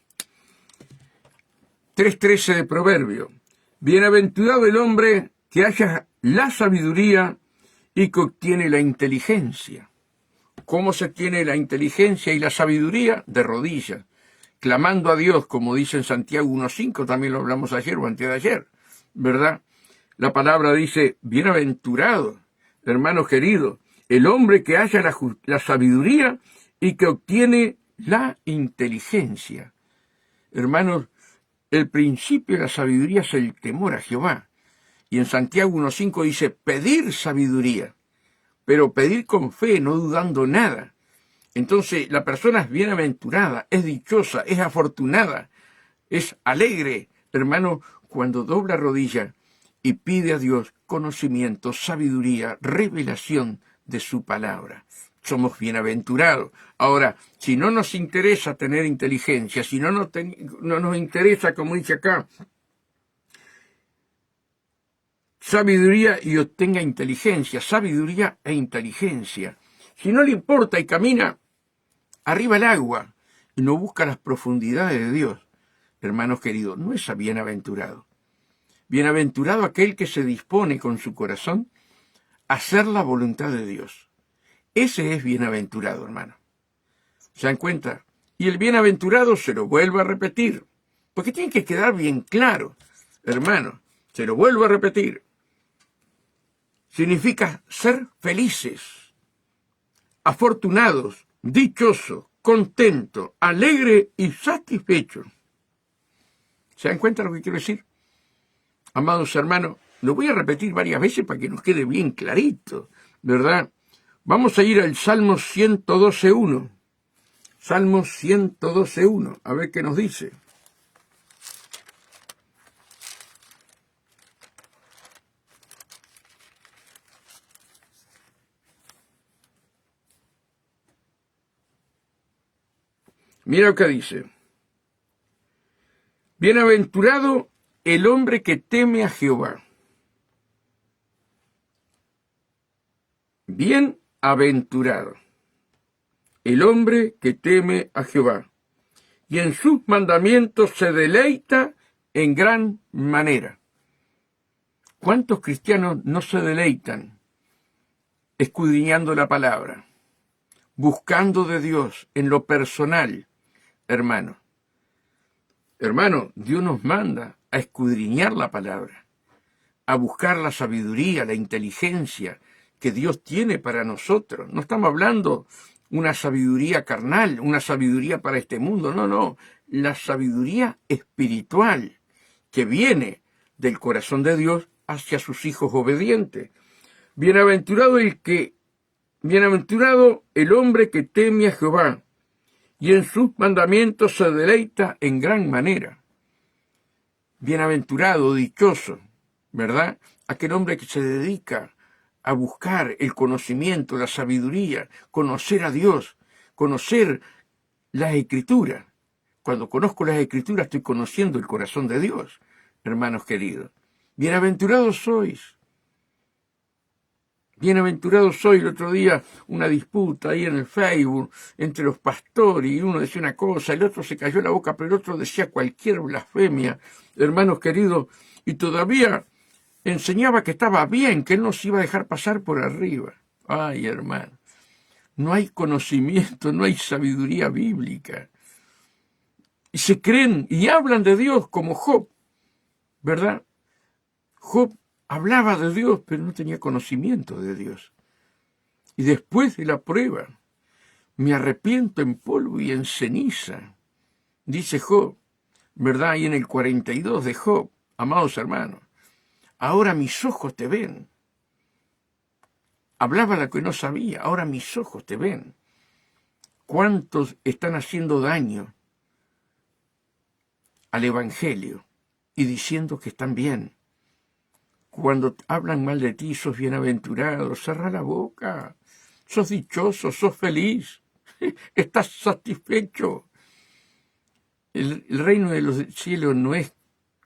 3:13 de Proverbio. Bienaventurado el hombre que haya la sabiduría y que obtiene la inteligencia. ¿Cómo se tiene la inteligencia y la sabiduría? De rodillas, clamando a Dios, como dice en Santiago 1:5, también lo hablamos ayer o antes de ayer, ¿verdad? La palabra dice, bienaventurado, hermanos queridos, el hombre que haya la sabiduría y que obtiene la inteligencia. Hermanos, el principio de la sabiduría es el temor a Jehová. Y en Santiago 1:5 dice, pedir sabiduría, pero pedir con fe, no dudando nada. Entonces, la persona es bienaventurada, es dichosa, es afortunada, es alegre, hermano, cuando dobla rodilla y pide a Dios conocimiento, sabiduría, revelación de su palabra. Somos bienaventurados. Ahora, si no nos interesa tener inteligencia, si no nos interesa, como dice acá, sabiduría y obtenga inteligencia, sabiduría e inteligencia. Si no le importa y camina arriba el agua y no busca las profundidades de Dios, hermanos queridos, no es bienaventurado. Bienaventurado aquel que se dispone con su corazón a hacer la voluntad de Dios. Ese es bienaventurado, hermano. ¿Se dan cuenta? Y el bienaventurado se lo vuelvo a repetir, porque tiene que quedar bien claro, hermano. Se lo vuelvo a repetir. Significa ser felices, afortunados, dichosos, contentos, alegre y satisfecho. ¿Se dan cuenta lo que quiero decir? Amados hermanos, lo voy a repetir varias veces para que nos quede bien clarito, ¿verdad? Vamos a ir al Salmo 112.1. Salmo 112.1, a ver qué nos dice. Mira lo que dice. Bienaventurado el hombre que teme a Jehová. Bienaventurado el hombre que teme a Jehová, y en sus mandamientos se deleita en gran manera. ¿Cuántos cristianos no se deleitan escudriñando la palabra, buscando de Dios en lo personal, hermano? Hermano, Dios nos manda a escudriñar la palabra, a buscar la sabiduría, la inteligencia que Dios tiene para nosotros. No estamos hablando una sabiduría carnal, una sabiduría para este mundo, no, la sabiduría espiritual que viene del corazón de Dios hacia sus hijos obedientes. Bienaventurado el hombre que teme a Jehová, y en sus mandamientos se deleita en gran manera. Bienaventurado, dichoso, ¿verdad? Aquel hombre que se dedica a buscar el conocimiento, la sabiduría, conocer a Dios, conocer las Escrituras. Cuando conozco las Escrituras estoy conociendo el corazón de Dios, hermanos queridos. Bienaventurados sois. Bienaventurado soy. El otro día una disputa ahí en el Facebook entre los pastores, y uno decía una cosa, el otro se cayó la boca, pero el otro decía cualquier blasfemia, hermanos queridos, y todavía enseñaba que estaba bien, que él no se iba a dejar pasar por arriba. Ay, hermano, no hay conocimiento, no hay sabiduría bíblica. Y se creen y hablan de Dios como Job, ¿verdad? Job hablaba de Dios, pero no tenía conocimiento de Dios. Y después de la prueba, me arrepiento en polvo y en ceniza, dice Job, ¿verdad? Y en el 42 de Job, amados hermanos, ahora mis ojos te ven. Hablaba lo que no sabía, ahora mis ojos te ven. ¿Cuántos están haciendo daño al Evangelio y diciendo que están bien? Cuando hablan mal de ti, sos bienaventurado, cerra la boca, sos dichoso, sos feliz, estás satisfecho. El reino de los cielos no es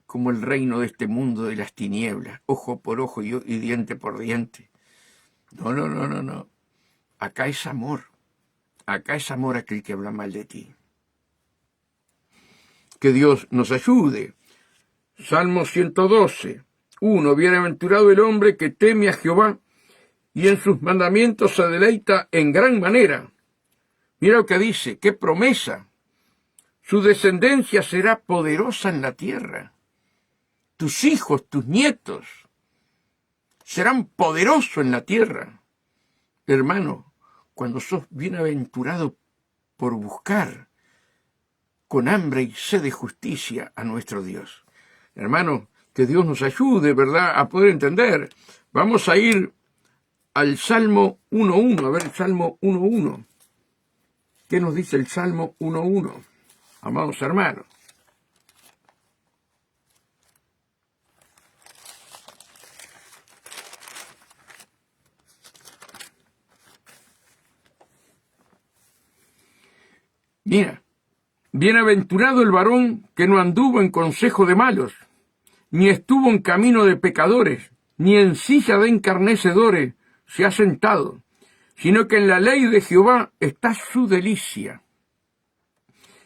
como el reino de este mundo de las tinieblas, ojo por ojo y diente por diente. No. Acá es amor aquel que habla mal de ti. Que Dios nos ayude. Salmo 112.1. Bienaventurado el hombre que teme a Jehová y en sus mandamientos se deleita en gran manera. Mira lo que dice, qué promesa. Su descendencia será poderosa en la tierra. Tus hijos, tus nietos, serán poderosos en la tierra. Hermano, cuando sos bienaventurado por buscar con hambre y sed de justicia a nuestro Dios. Hermano, que Dios nos ayude, ¿verdad?, a poder entender. Vamos a ir al Salmo 1.1, a ver el Salmo 1.1. ¿Qué nos dice el Salmo 1.1? Amados hermanos. Mira, bienaventurado el varón que no anduvo en consejo de malos, ni estuvo en camino de pecadores, ni en silla de encarnecedores se ha sentado, sino que en la ley de Jehová está su delicia,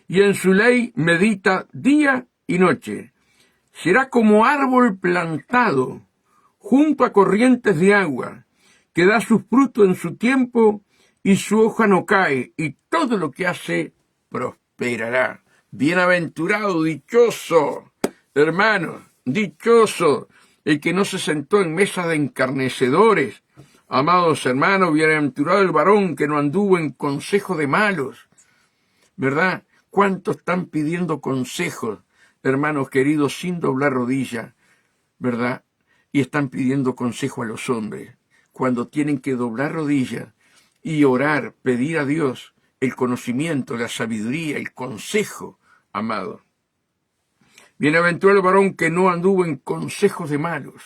y en su ley medita día y noche. Será como árbol plantado junto a corrientes de agua, que da su fruto en su tiempo, y su hoja no cae, y todo lo que hace prosperará. Bienaventurado, dichoso, hermano, dichoso, el que no se sentó en mesa de encarnecedores. Amados hermanos, bienaventurado el varón que no anduvo en consejo de malos, ¿verdad? ¿Cuántos están pidiendo consejos, hermanos queridos, sin doblar rodilla, ¿verdad? Y están pidiendo consejo a los hombres, cuando tienen que doblar rodilla y orar, pedir a Dios el conocimiento, la sabiduría, el consejo, amado. Bienaventurado el varón que no anduvo en consejos de malos.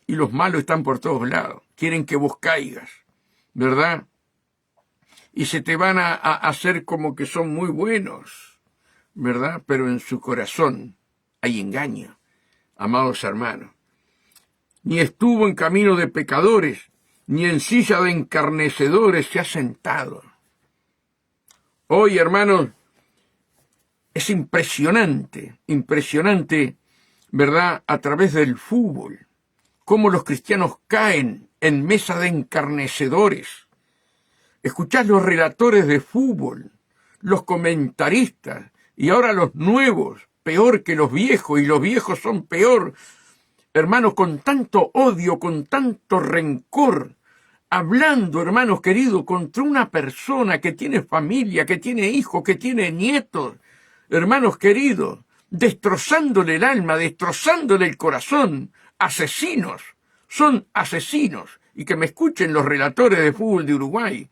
Y los malos están por todos lados, quieren que vos caigas, ¿verdad? Y se te van a hacer como que son muy buenos, ¿verdad? Pero en su corazón hay engaño, amados hermanos. Ni estuvo en camino de pecadores, ni en silla de encarnecedores se ha sentado. Hoy, hermanos, es impresionante, ¿verdad? A través del fútbol, cómo los cristianos caen en mesa de encarnecedores. Escuchad los relatores de fútbol, los comentaristas, y ahora los nuevos, peor que los viejos, y los viejos son peor. Hermanos, con tanto odio, con tanto rencor, hablando, hermanos queridos, contra una persona que tiene familia, que tiene hijos, que tiene nietos, hermanos queridos, destrozándole el alma, destrozándole el corazón, asesinos, son asesinos, y que me escuchen los relatores de fútbol de Uruguay,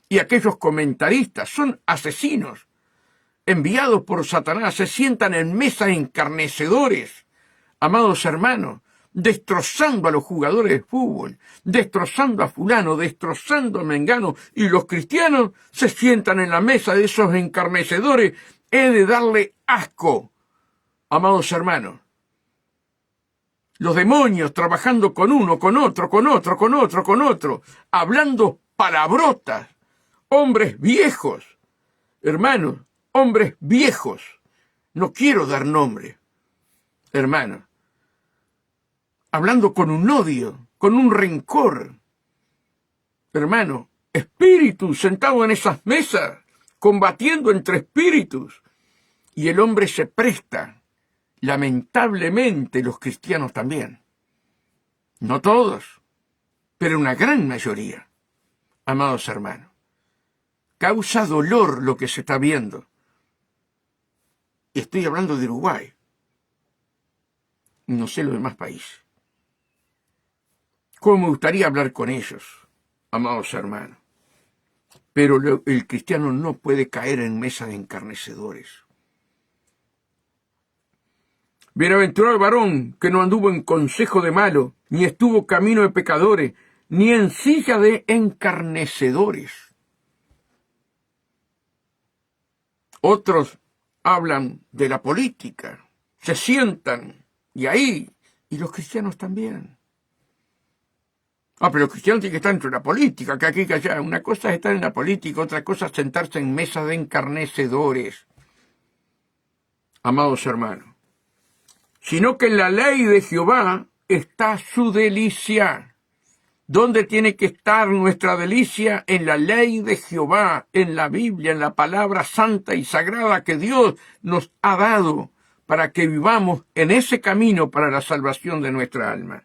y aquellos comentaristas, son asesinos, enviados por Satanás, se sientan en mesa encarnecedores, amados hermanos, destrozando a los jugadores de fútbol, destrozando a fulano, destrozando a mengano, y los cristianos se sientan en la mesa de esos encarnecedores. He de darle asco, amados hermanos. Los demonios trabajando con uno, con otro, hablando palabrotas, hombres viejos, hermanos, hombres viejos. No quiero dar nombre, hermanos. Hablando con un odio, con un rencor. Hermano, espíritus sentados en esas mesas, combatiendo entre espíritus. Y el hombre se presta, lamentablemente los cristianos también. No todos, pero una gran mayoría, amados hermanos. Causa dolor lo que se está viendo. Y estoy hablando de Uruguay. No sé los demás países. Cómo me gustaría hablar con ellos, amados hermanos. Pero el cristiano no puede caer en mesa de encarnecedores. Bienaventurado el varón que no anduvo en consejo de malo, ni estuvo camino de pecadores, ni en silla de encarnecedores. Otros hablan de la política, se sientan, y los cristianos también. Pero los cristianos tienen que estar dentro de la política, que aquí, que allá. Una cosa es estar en la política, otra cosa es sentarse en mesa de encarnecedores. Amados hermanos, sino que en la ley de Jehová está su delicia. ¿Dónde tiene que estar nuestra delicia? En la ley de Jehová, en la Biblia, en la palabra santa y sagrada que Dios nos ha dado para que vivamos en ese camino para la salvación de nuestra alma.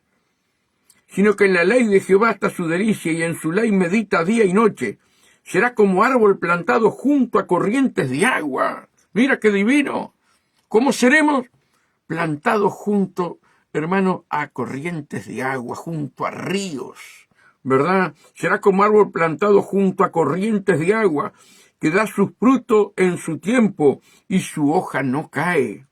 Sino que en la ley de Jehová está su delicia, y en su ley medita día y noche. Será como árbol plantado junto a corrientes de agua. Mira qué divino. ¿Cómo seremos? Plantados junto, hermano, a corrientes de agua, junto a ríos, ¿verdad? Será como árbol plantado junto a corrientes de agua, que da su fruto en su tiempo, y su hoja no cae.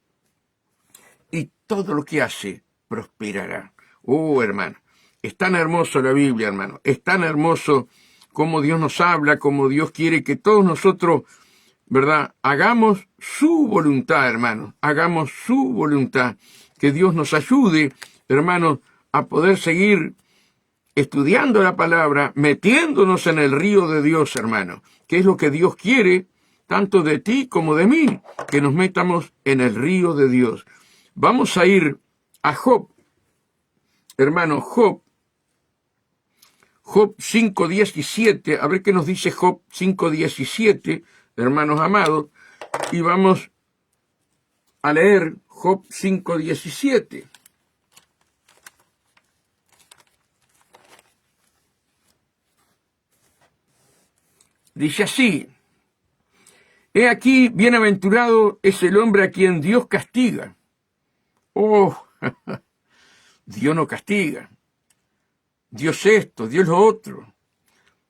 Y todo lo que hace prosperará. Oh, hermano. Es tan hermoso la Biblia, hermano. Es tan hermoso cómo Dios nos habla, cómo Dios quiere que todos nosotros, ¿verdad?, hagamos su voluntad, hermano. Hagamos su voluntad. Que Dios nos ayude, hermanos, a poder seguir estudiando la palabra, metiéndonos en el río de Dios, hermano, que es lo que Dios quiere, tanto de ti como de mí, que nos metamos en el río de Dios. Vamos a ir a Job, hermano, Job 5:17, a ver qué nos dice Job 5:17, hermanos amados, y vamos a leer Job 5:17. Dice así: he aquí, bienaventurado es el hombre a quien Dios castiga. Oh, Dios no castiga. Dios esto, Dios lo otro.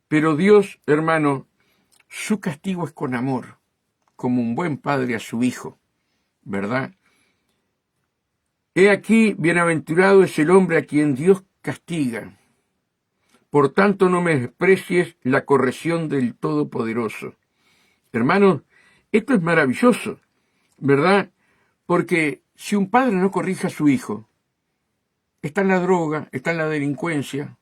Pero Dios, hermano, su castigo es con amor, como un buen padre a su hijo, ¿verdad? He aquí, bienaventurado es el hombre a quien Dios castiga. Por tanto, no menosprecies la corrección del Todopoderoso. Hermanos, esto es maravilloso, ¿verdad? Porque si un padre no corrige a su hijo, está en la droga, está en la delincuencia,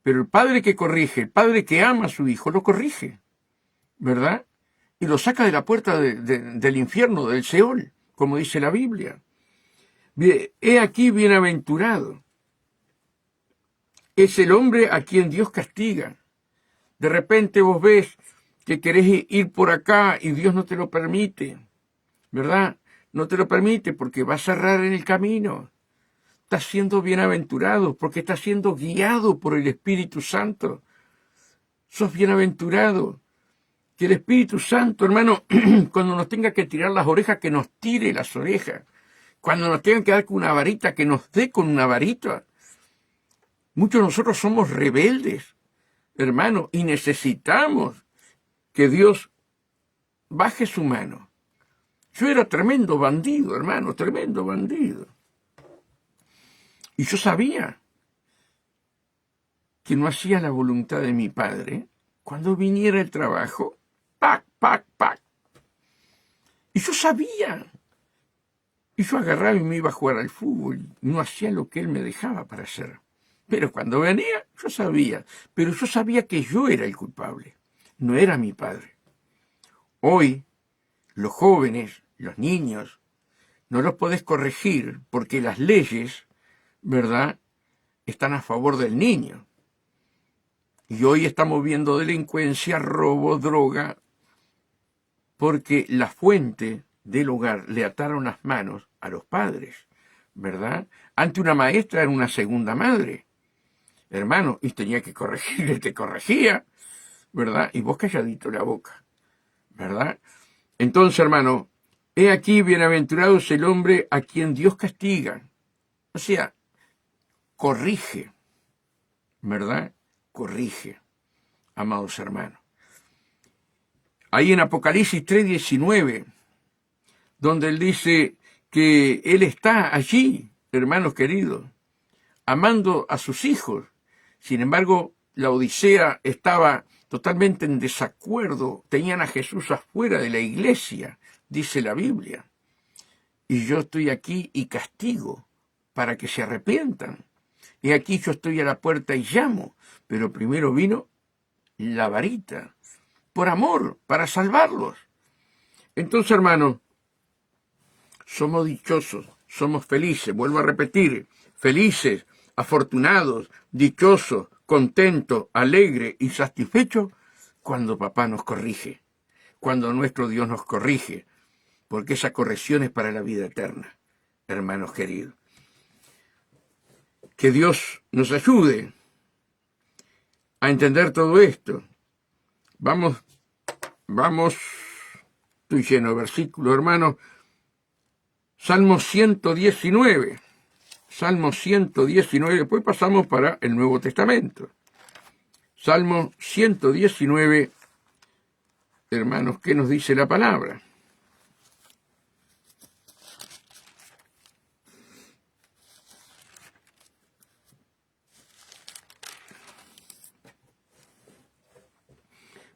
pero el padre que corrige, el padre que ama a su hijo, lo corrige, ¿verdad? Y lo saca de la puerta del infierno, del Seol, como dice la Biblia. He aquí bienaventurado es el hombre a quien Dios castiga. De repente vos ves que querés ir por acá y Dios no te lo permite, ¿verdad? No te lo permite porque va a cerrar en el camino. Estás siendo bienaventurado porque estás siendo guiado por el Espíritu Santo. Sos bienaventurado. Que el Espíritu Santo, hermano, cuando nos tenga que tirar las orejas, que nos tire las orejas. Cuando nos tenga que dar con una varita, que nos dé con una varita. Muchos de nosotros somos rebeldes, hermano, y necesitamos que Dios baje su mano. Yo era tremendo bandido, hermano, tremendo bandido. Y yo sabía que no hacía la voluntad de mi padre. Cuando viniera el trabajo, ¡pac, pac, pac! Y yo sabía. Y yo agarraba y me iba a jugar al fútbol. No hacía lo que él me dejaba para hacer. Pero cuando venía, yo sabía. Pero yo sabía que yo era el culpable. No era mi padre. Hoy, los jóvenes, los niños, no los podés corregir porque las leyes, ¿verdad?, están a favor del niño. Y hoy estamos viendo delincuencia, robo, droga, porque la fuente del hogar le ataron las manos a los padres, ¿verdad? Ante una maestra era una segunda madre, hermano, y tenía que corregir, él te corregía, ¿verdad? Y vos calladito la boca, ¿verdad? Entonces, hermano, he aquí bienaventurado es el hombre a quien Dios castiga. O sea, corrige, ¿verdad? Corrige, amados hermanos. Ahí en Apocalipsis 3:19, donde él dice que él está allí, hermanos queridos, amando a sus hijos. Sin embargo, la Odisea estaba totalmente en desacuerdo. Tenían a Jesús afuera de la iglesia, dice la Biblia. Y yo estoy aquí y castigo para que se arrepientan. Y aquí yo estoy a la puerta y llamo. Pero primero vino la varita, por amor, para salvarlos. Entonces, hermano, somos dichosos, somos felices, vuelvo a repetir, felices, afortunados, dichosos, contentos, alegres y satisfechos cuando papá nos corrige, cuando nuestro Dios nos corrige, porque esa corrección es para la vida eterna, hermanos queridos. Que Dios nos ayude a entender todo esto. Vamos, estoy lleno de versículos, hermanos. Salmo 119, después pasamos para el Nuevo Testamento. Salmo 119, hermanos, ¿qué nos dice la palabra?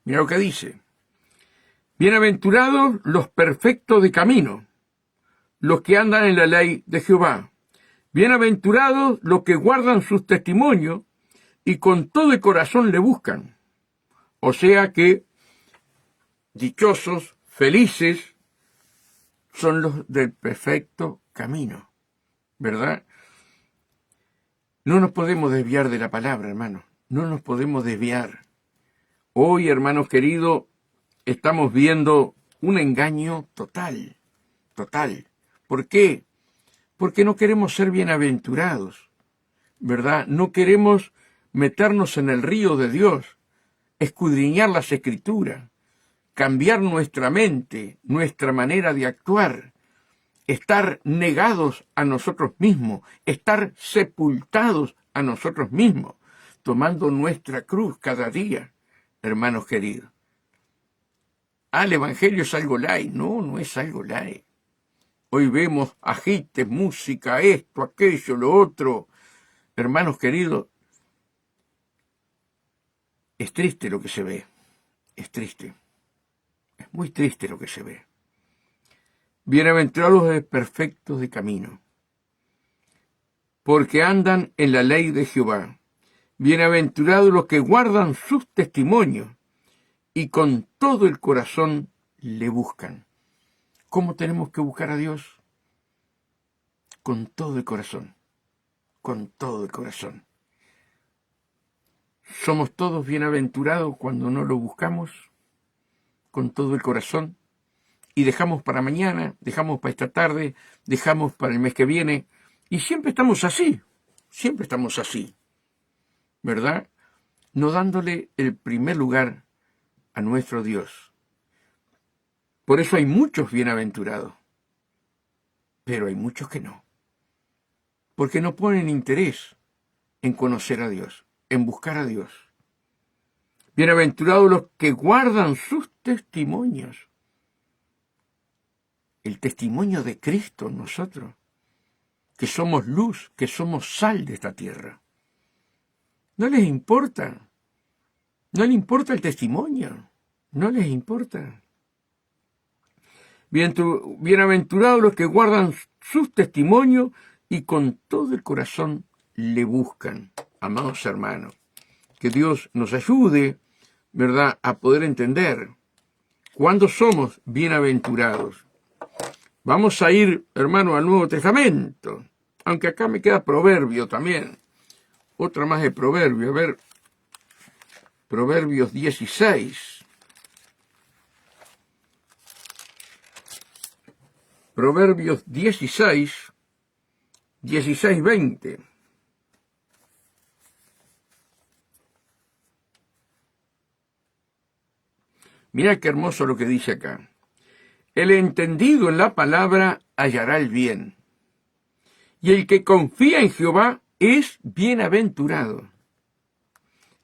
Mira lo que dice. Bienaventurados los perfectos de camino, los que andan en la ley de Jehová. Bienaventurados los que guardan sus testimonios y con todo el corazón le buscan. O sea que dichosos, felices, son los del perfecto camino, ¿verdad? No nos podemos desviar de la palabra, hermanos. No nos podemos desviar. Hoy, hermanos queridos, estamos viendo un engaño total, total. ¿Por qué? Porque no queremos ser bienaventurados, ¿verdad? No queremos meternos en el río de Dios, escudriñar las Escrituras, cambiar nuestra mente, nuestra manera de actuar, estar negados a nosotros mismos, estar sepultados a nosotros mismos, tomando nuestra cruz cada día, hermanos queridos. El Evangelio es algo light. No, no es algo light. Hoy vemos ajites, música, esto, aquello, lo otro. Hermanos queridos, es triste lo que se ve. Es triste. Es muy triste lo que se ve. Bienaventurados los perfectos de camino, porque andan en la ley de Jehová. Bienaventurados los que guardan sus testimonios y con todo el corazón le buscan. ¿Cómo tenemos que buscar a Dios? Con todo el corazón. Con todo el corazón. ¿Somos todos bienaventurados cuando no lo buscamos con todo el corazón? Y dejamos para mañana, dejamos para esta tarde, dejamos para el mes que viene. Y siempre estamos así. Siempre estamos así. ¿Verdad? No dándole el primer lugar a nuestro Dios. Por eso hay muchos bienaventurados, pero hay muchos que no, porque no ponen interés en conocer a Dios, en buscar a Dios. Bienaventurados los que guardan sus testimonios, el testimonio de Cristo en nosotros, que somos luz, que somos sal de esta tierra. No les importa. No les importa el testimonio, no les importa. Bienaventurados los que guardan sus testimonios y con todo el corazón le buscan. Amados hermanos, que Dios nos ayude, ¿verdad?, a poder entender cuándo somos bienaventurados. Vamos a ir, hermano, al Nuevo Testamento, aunque acá me queda Proverbio también. Otra más de Proverbio, a ver. Proverbios 16. Proverbios 16, 20. Mira qué hermoso lo que dice acá. El entendido en la palabra hallará el bien, y el que confía en Jehová es bienaventurado.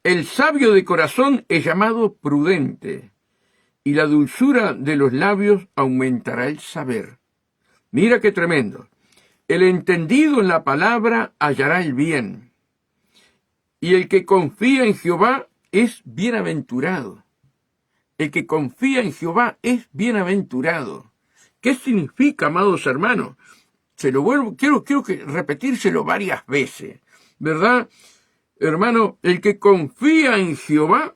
El sabio de corazón es llamado prudente, y la dulzura de los labios aumentará el saber. Mira qué tremendo. El entendido en la palabra hallará el bien, y el que confía en Jehová es bienaventurado. El que confía en Jehová es bienaventurado. ¿Qué significa, amados hermanos? Quiero repetírselo varias veces, ¿verdad? Hermano, el que confía en Jehová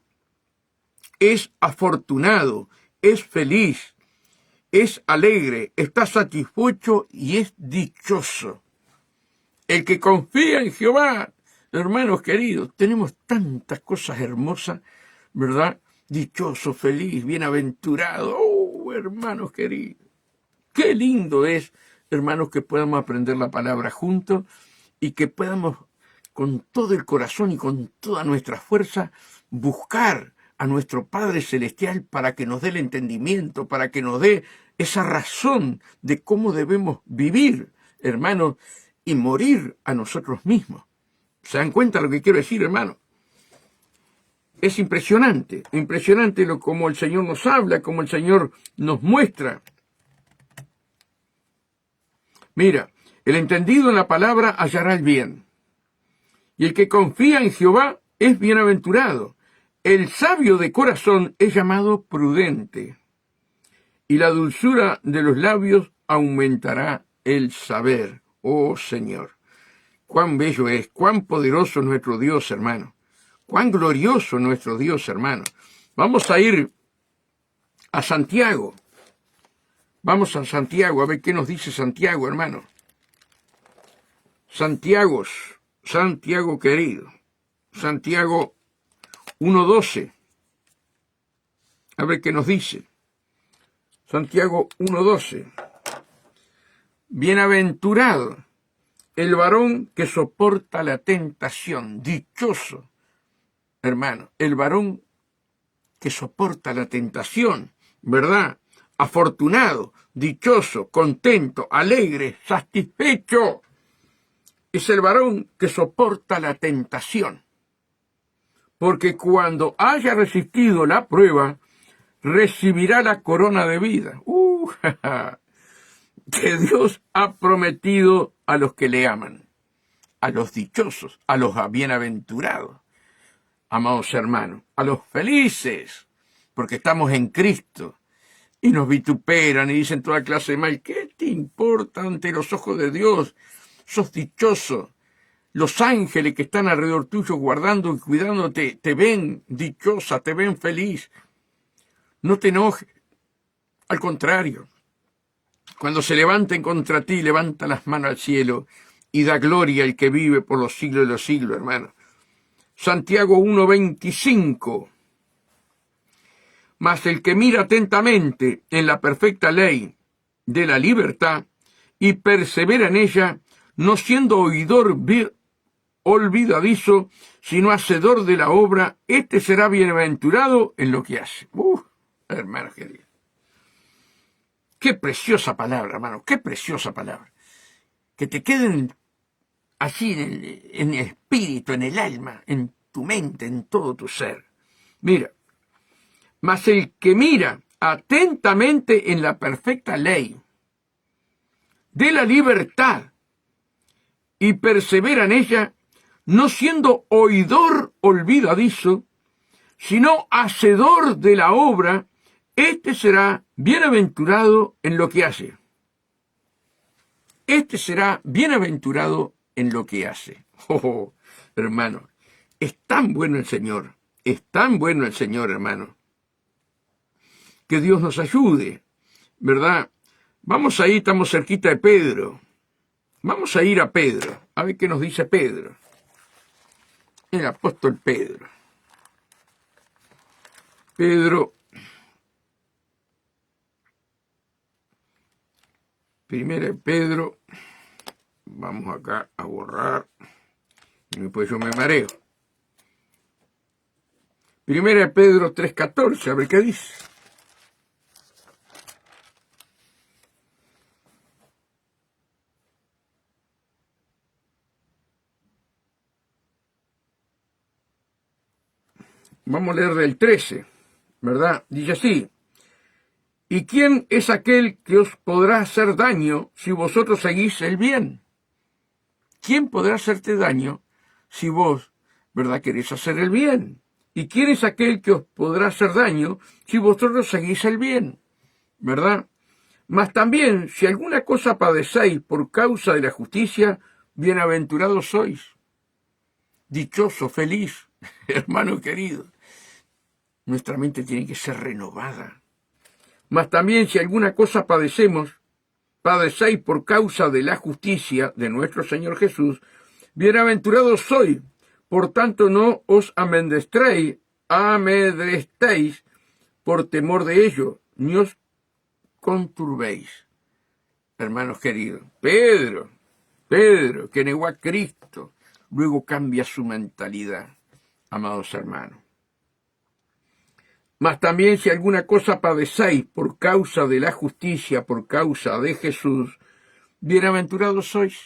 es afortunado, es feliz, es alegre, está satisfecho y es dichoso. El que confía en Jehová, hermanos queridos, tenemos tantas cosas hermosas, ¿verdad? Dichoso, feliz, bienaventurado. Oh, hermanos queridos, qué lindo es, hermanos, que podamos aprender la palabra juntos y que podamos con todo el corazón y con toda nuestra fuerza buscar a nuestro Padre Celestial para que nos dé el entendimiento, para que nos dé esa razón de cómo debemos vivir, hermanos, y morir a nosotros mismos. ¿Se dan cuenta lo que quiero decir, hermano? Es impresionante, impresionante como el Señor nos habla, como el Señor nos muestra. Mira, el entendido en la palabra hallará el bien, y el que confía en Jehová es bienaventurado. El sabio de corazón es llamado prudente, y la dulzura de los labios aumentará el saber. Oh Señor, Cuán bello es, cuán poderoso es nuestro Dios, hermano. Cuán glorioso nuestro Dios, hermano. Vamos a ir a Santiago. Vamos a Santiago, a ver qué nos dice Santiago, hermano. Santiago querido. Santiago 1:12. A ver qué nos dice. Santiago 1:12. Bienaventurado el varón que soporta la tentación. Dichoso, hermano, el varón que soporta la tentación, ¿verdad? Afortunado, dichoso, contento, alegre, satisfecho. Es el varón que soporta la tentación. Porque cuando haya resistido la prueba, recibirá la corona de vida. Que Dios ha prometido a los que le aman, a los dichosos, a los bienaventurados, amados hermanos, a los felices, porque estamos en Cristo. Y nos vituperan y dicen toda clase de mal. ¿Qué te importa ante los ojos de Dios? Sos dichoso. Los ángeles que están alrededor tuyo guardando y cuidándote, te ven dichosa, te ven feliz. No te enojes. Al contrario, cuando se levanten contra ti, levanta las manos al cielo y da gloria al que vive por los siglos de los siglos, hermano. Santiago 1:25. Mas el que mira atentamente en la perfecta ley de la libertad y persevera en ella, no siendo oidor olvidadizo, sino hacedor de la obra, este será bienaventurado en lo que hace. Hermano querido. Qué preciosa palabra, hermano, qué preciosa palabra. Que te queden así en el espíritu, en el alma, en tu mente, en todo tu ser. Mira, mas el que mira atentamente en la perfecta ley de la libertad y persevera en ella, no siendo oidor olvidadizo, sino hacedor de la obra, este será bienaventurado en lo que hace. Este será bienaventurado en lo que hace. Hermano, es tan bueno el Señor, es tan bueno el Señor, hermano. Que Dios nos ayude, ¿verdad? Vamos ahí, estamos cerquita de Pedro. Vamos a ir a Pedro, a ver qué nos dice Pedro. El apóstol Pedro. Primero de Pedro, vamos acá a borrar, y después yo me mareo. Primera de Pedro 3:14, a ver qué dice. Vamos a leer del 13, ¿verdad? Dice así. ¿Y quién es aquel que os podrá hacer daño si vosotros seguís el bien? ¿Quién podrá hacerte daño si vos, verdad, queréis hacer el bien? ¿Y quién es aquel que os podrá hacer daño si vosotros seguís el bien? ¿Verdad? Mas también, si alguna cosa padecéis por causa de la justicia, bienaventurados sois. Dichoso, feliz, hermano querido. Nuestra mente tiene que ser renovada. Mas también si alguna cosa padecéis por causa de la justicia de nuestro Señor Jesús, bienaventurados sois. Por tanto no os amedrestéis por temor de ello, ni os conturbéis. Hermanos queridos, Pedro, que negó a Cristo, luego cambia su mentalidad, amados hermanos. Mas también si alguna cosa padecéis por causa de la justicia, por causa de Jesús, bienaventurados sois.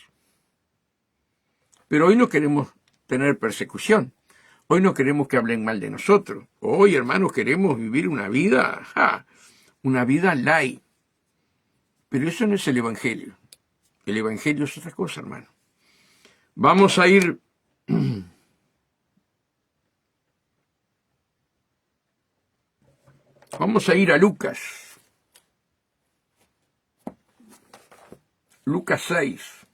Pero hoy no queremos tener persecución. Hoy no queremos que hablen mal de nosotros. Hoy, hermanos, queremos vivir una vida light. Pero eso no es el Evangelio. El Evangelio es otra cosa, hermano. Vamos a ir... Vamos a ir a Lucas. Lucas 6.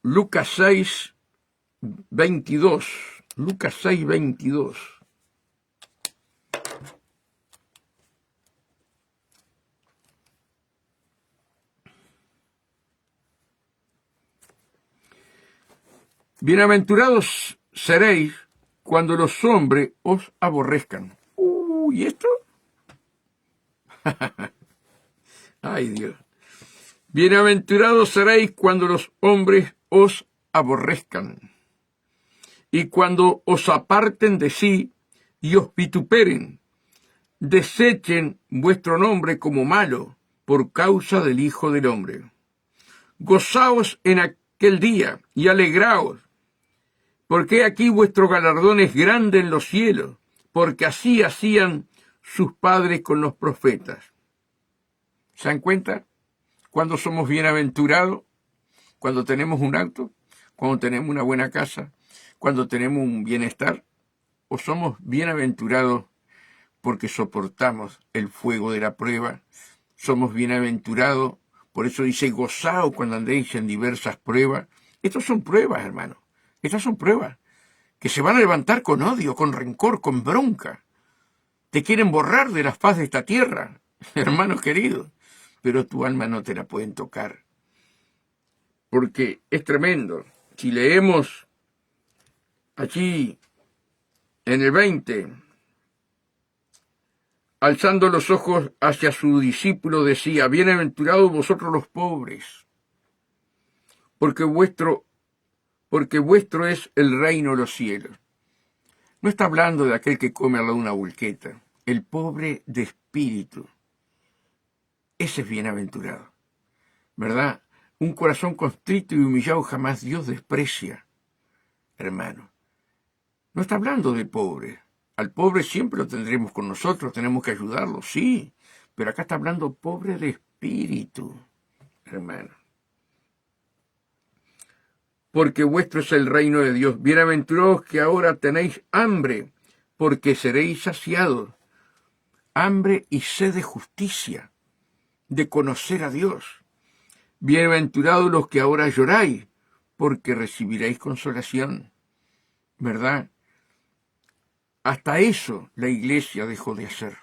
Lucas 6, 22. Lucas 6, 22. Bienaventurados seréis cuando los hombres os aborrezcan. ¿Y esto? Ay, Dios. Bienaventurados seréis cuando los hombres os aborrezcan, y cuando os aparten de sí y os vituperen, desechen vuestro nombre como malo por causa del Hijo del Hombre. Gozaos en aquel día y alegraos, porque aquí vuestro galardón es grande en los cielos, porque así hacían sus padres con los profetas. ¿Se dan cuenta? Cuando somos bienaventurados, cuando tenemos un auto, cuando tenemos una buena casa, cuando tenemos un bienestar, o somos bienaventurados porque soportamos el fuego de la prueba, somos bienaventurados, por eso dice gozaos cuando andéis en diversas pruebas. Estas son pruebas, hermano, estas son pruebas que se van a levantar con odio, con rencor, con bronca. Te quieren borrar de la faz de esta tierra, hermanos queridos, pero tu alma no te la pueden tocar. Porque es tremendo. Si leemos allí en el 20, alzando los ojos hacia su discípulo decía, bienaventurados vosotros los pobres, porque vuestro es el reino de los cielos. No está hablando de aquel que come al lado de una bulqueta, el pobre de espíritu. Ese es bienaventurado, ¿verdad? Un corazón contrito y humillado jamás Dios desprecia, hermano. No está hablando de pobre. Al pobre siempre lo tendremos con nosotros, tenemos que ayudarlo, sí. Pero acá está hablando pobre de espíritu, hermano. Porque vuestro es el reino de Dios. Bienaventurados que ahora tenéis hambre, porque seréis saciados. Hambre y sed de justicia, de conocer a Dios. Bienaventurados los que ahora lloráis, porque recibiréis consolación, ¿verdad? Hasta eso la iglesia dejó de hacer.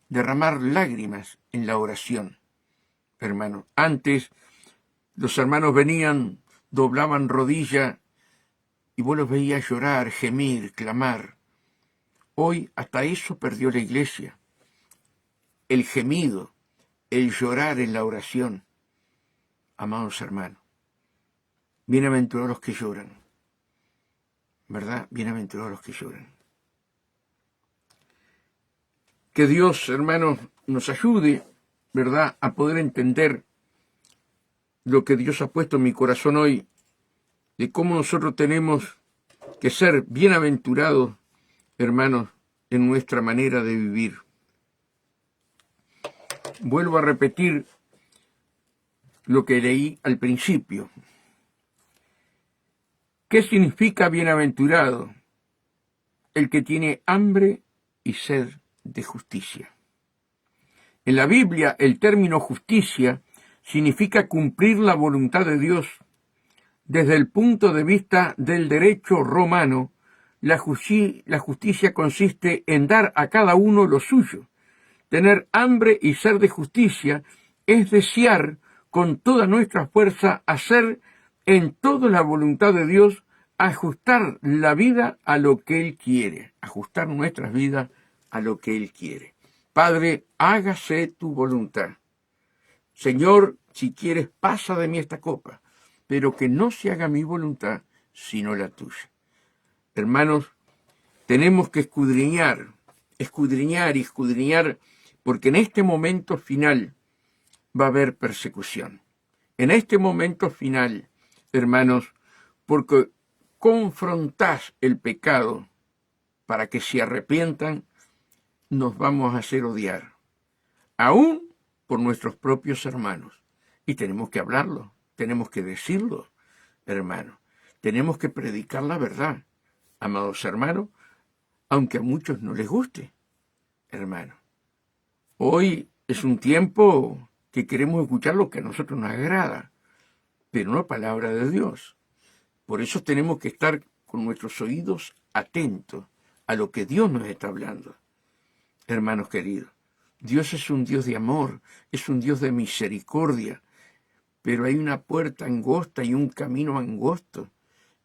Derramar lágrimas en la oración, hermano. Antes los hermanos venían, doblaban rodilla y vos los veías llorar, gemir, clamar. Hoy hasta eso perdió la iglesia. El gemido, el llorar en la oración. Amados hermanos, bienaventurados los que lloran, ¿verdad? Bienaventurados los que lloran. Que Dios, hermanos, nos ayude, ¿verdad?, a poder entender lo que Dios ha puesto en mi corazón hoy, de cómo nosotros tenemos que ser bienaventurados, hermanos, en nuestra manera de vivir. Vuelvo a repetir lo que leí al principio. ¿Qué significa bienaventurado? El que tiene hambre y sed de justicia. En la Biblia, el término justicia significa cumplir la voluntad de Dios. Desde el punto de vista del derecho romano, la justicia consiste en dar a cada uno lo suyo. Tener hambre y sed de justicia es desear con toda nuestra fuerza hacer en toda la voluntad de Dios, ajustar la vida a lo que Él quiere, ajustar nuestras vidas a lo que Él quiere. Padre, hágase tu voluntad. Señor, si quieres, pasa de mí esta copa, pero que no se haga mi voluntad, sino la tuya. Hermanos, tenemos que escudriñar, porque en este momento final va a haber persecución. En este momento final, hermanos, porque confrontás el pecado para que se arrepientan, nos vamos a hacer odiar, aún por nuestros propios hermanos. Y tenemos que hablarlo, tenemos que decirlo, hermanos. Tenemos que predicar la verdad, amados hermanos, aunque a muchos no les guste, hermanos. Hoy es un tiempo que queremos escuchar lo que a nosotros nos agrada, pero no palabra de Dios. Por eso tenemos que estar con nuestros oídos atentos a lo que Dios nos está hablando. Hermanos queridos, Dios es un Dios de amor, es un Dios de misericordia, pero hay una puerta angosta y un camino angosto.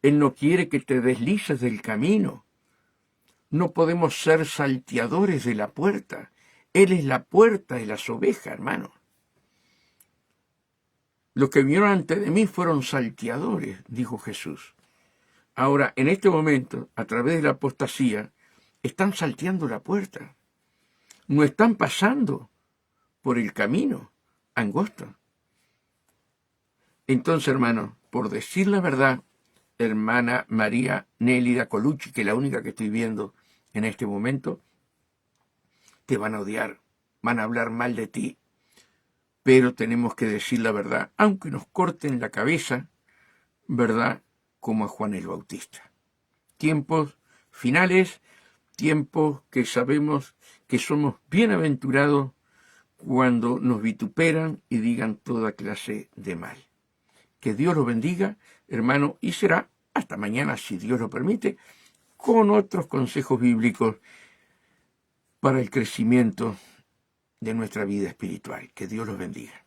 Él no quiere que te deslices del camino. No podemos ser salteadores de la puerta. Él es la puerta de las ovejas, hermano. Los que vinieron antes de mí fueron salteadores, dijo Jesús. Ahora, en este momento, a través de la apostasía, están salteando la puerta. No están pasando por el camino angosto. Entonces, hermano, por decir la verdad, hermana María Nélida Colucci, que es la única que estoy viendo en este momento, te van a odiar, van a hablar mal de ti, pero tenemos que decir la verdad, aunque nos corten la cabeza, ¿verdad? Como a Juan el Bautista. Tiempos finales, tiempos que sabemos que somos bienaventurados cuando nos vituperan y digan toda clase de mal. Que Dios los bendiga, hermano, y será hasta mañana, si Dios lo permite, con otros consejos bíblicos para el crecimiento de nuestra vida espiritual. Que Dios los bendiga.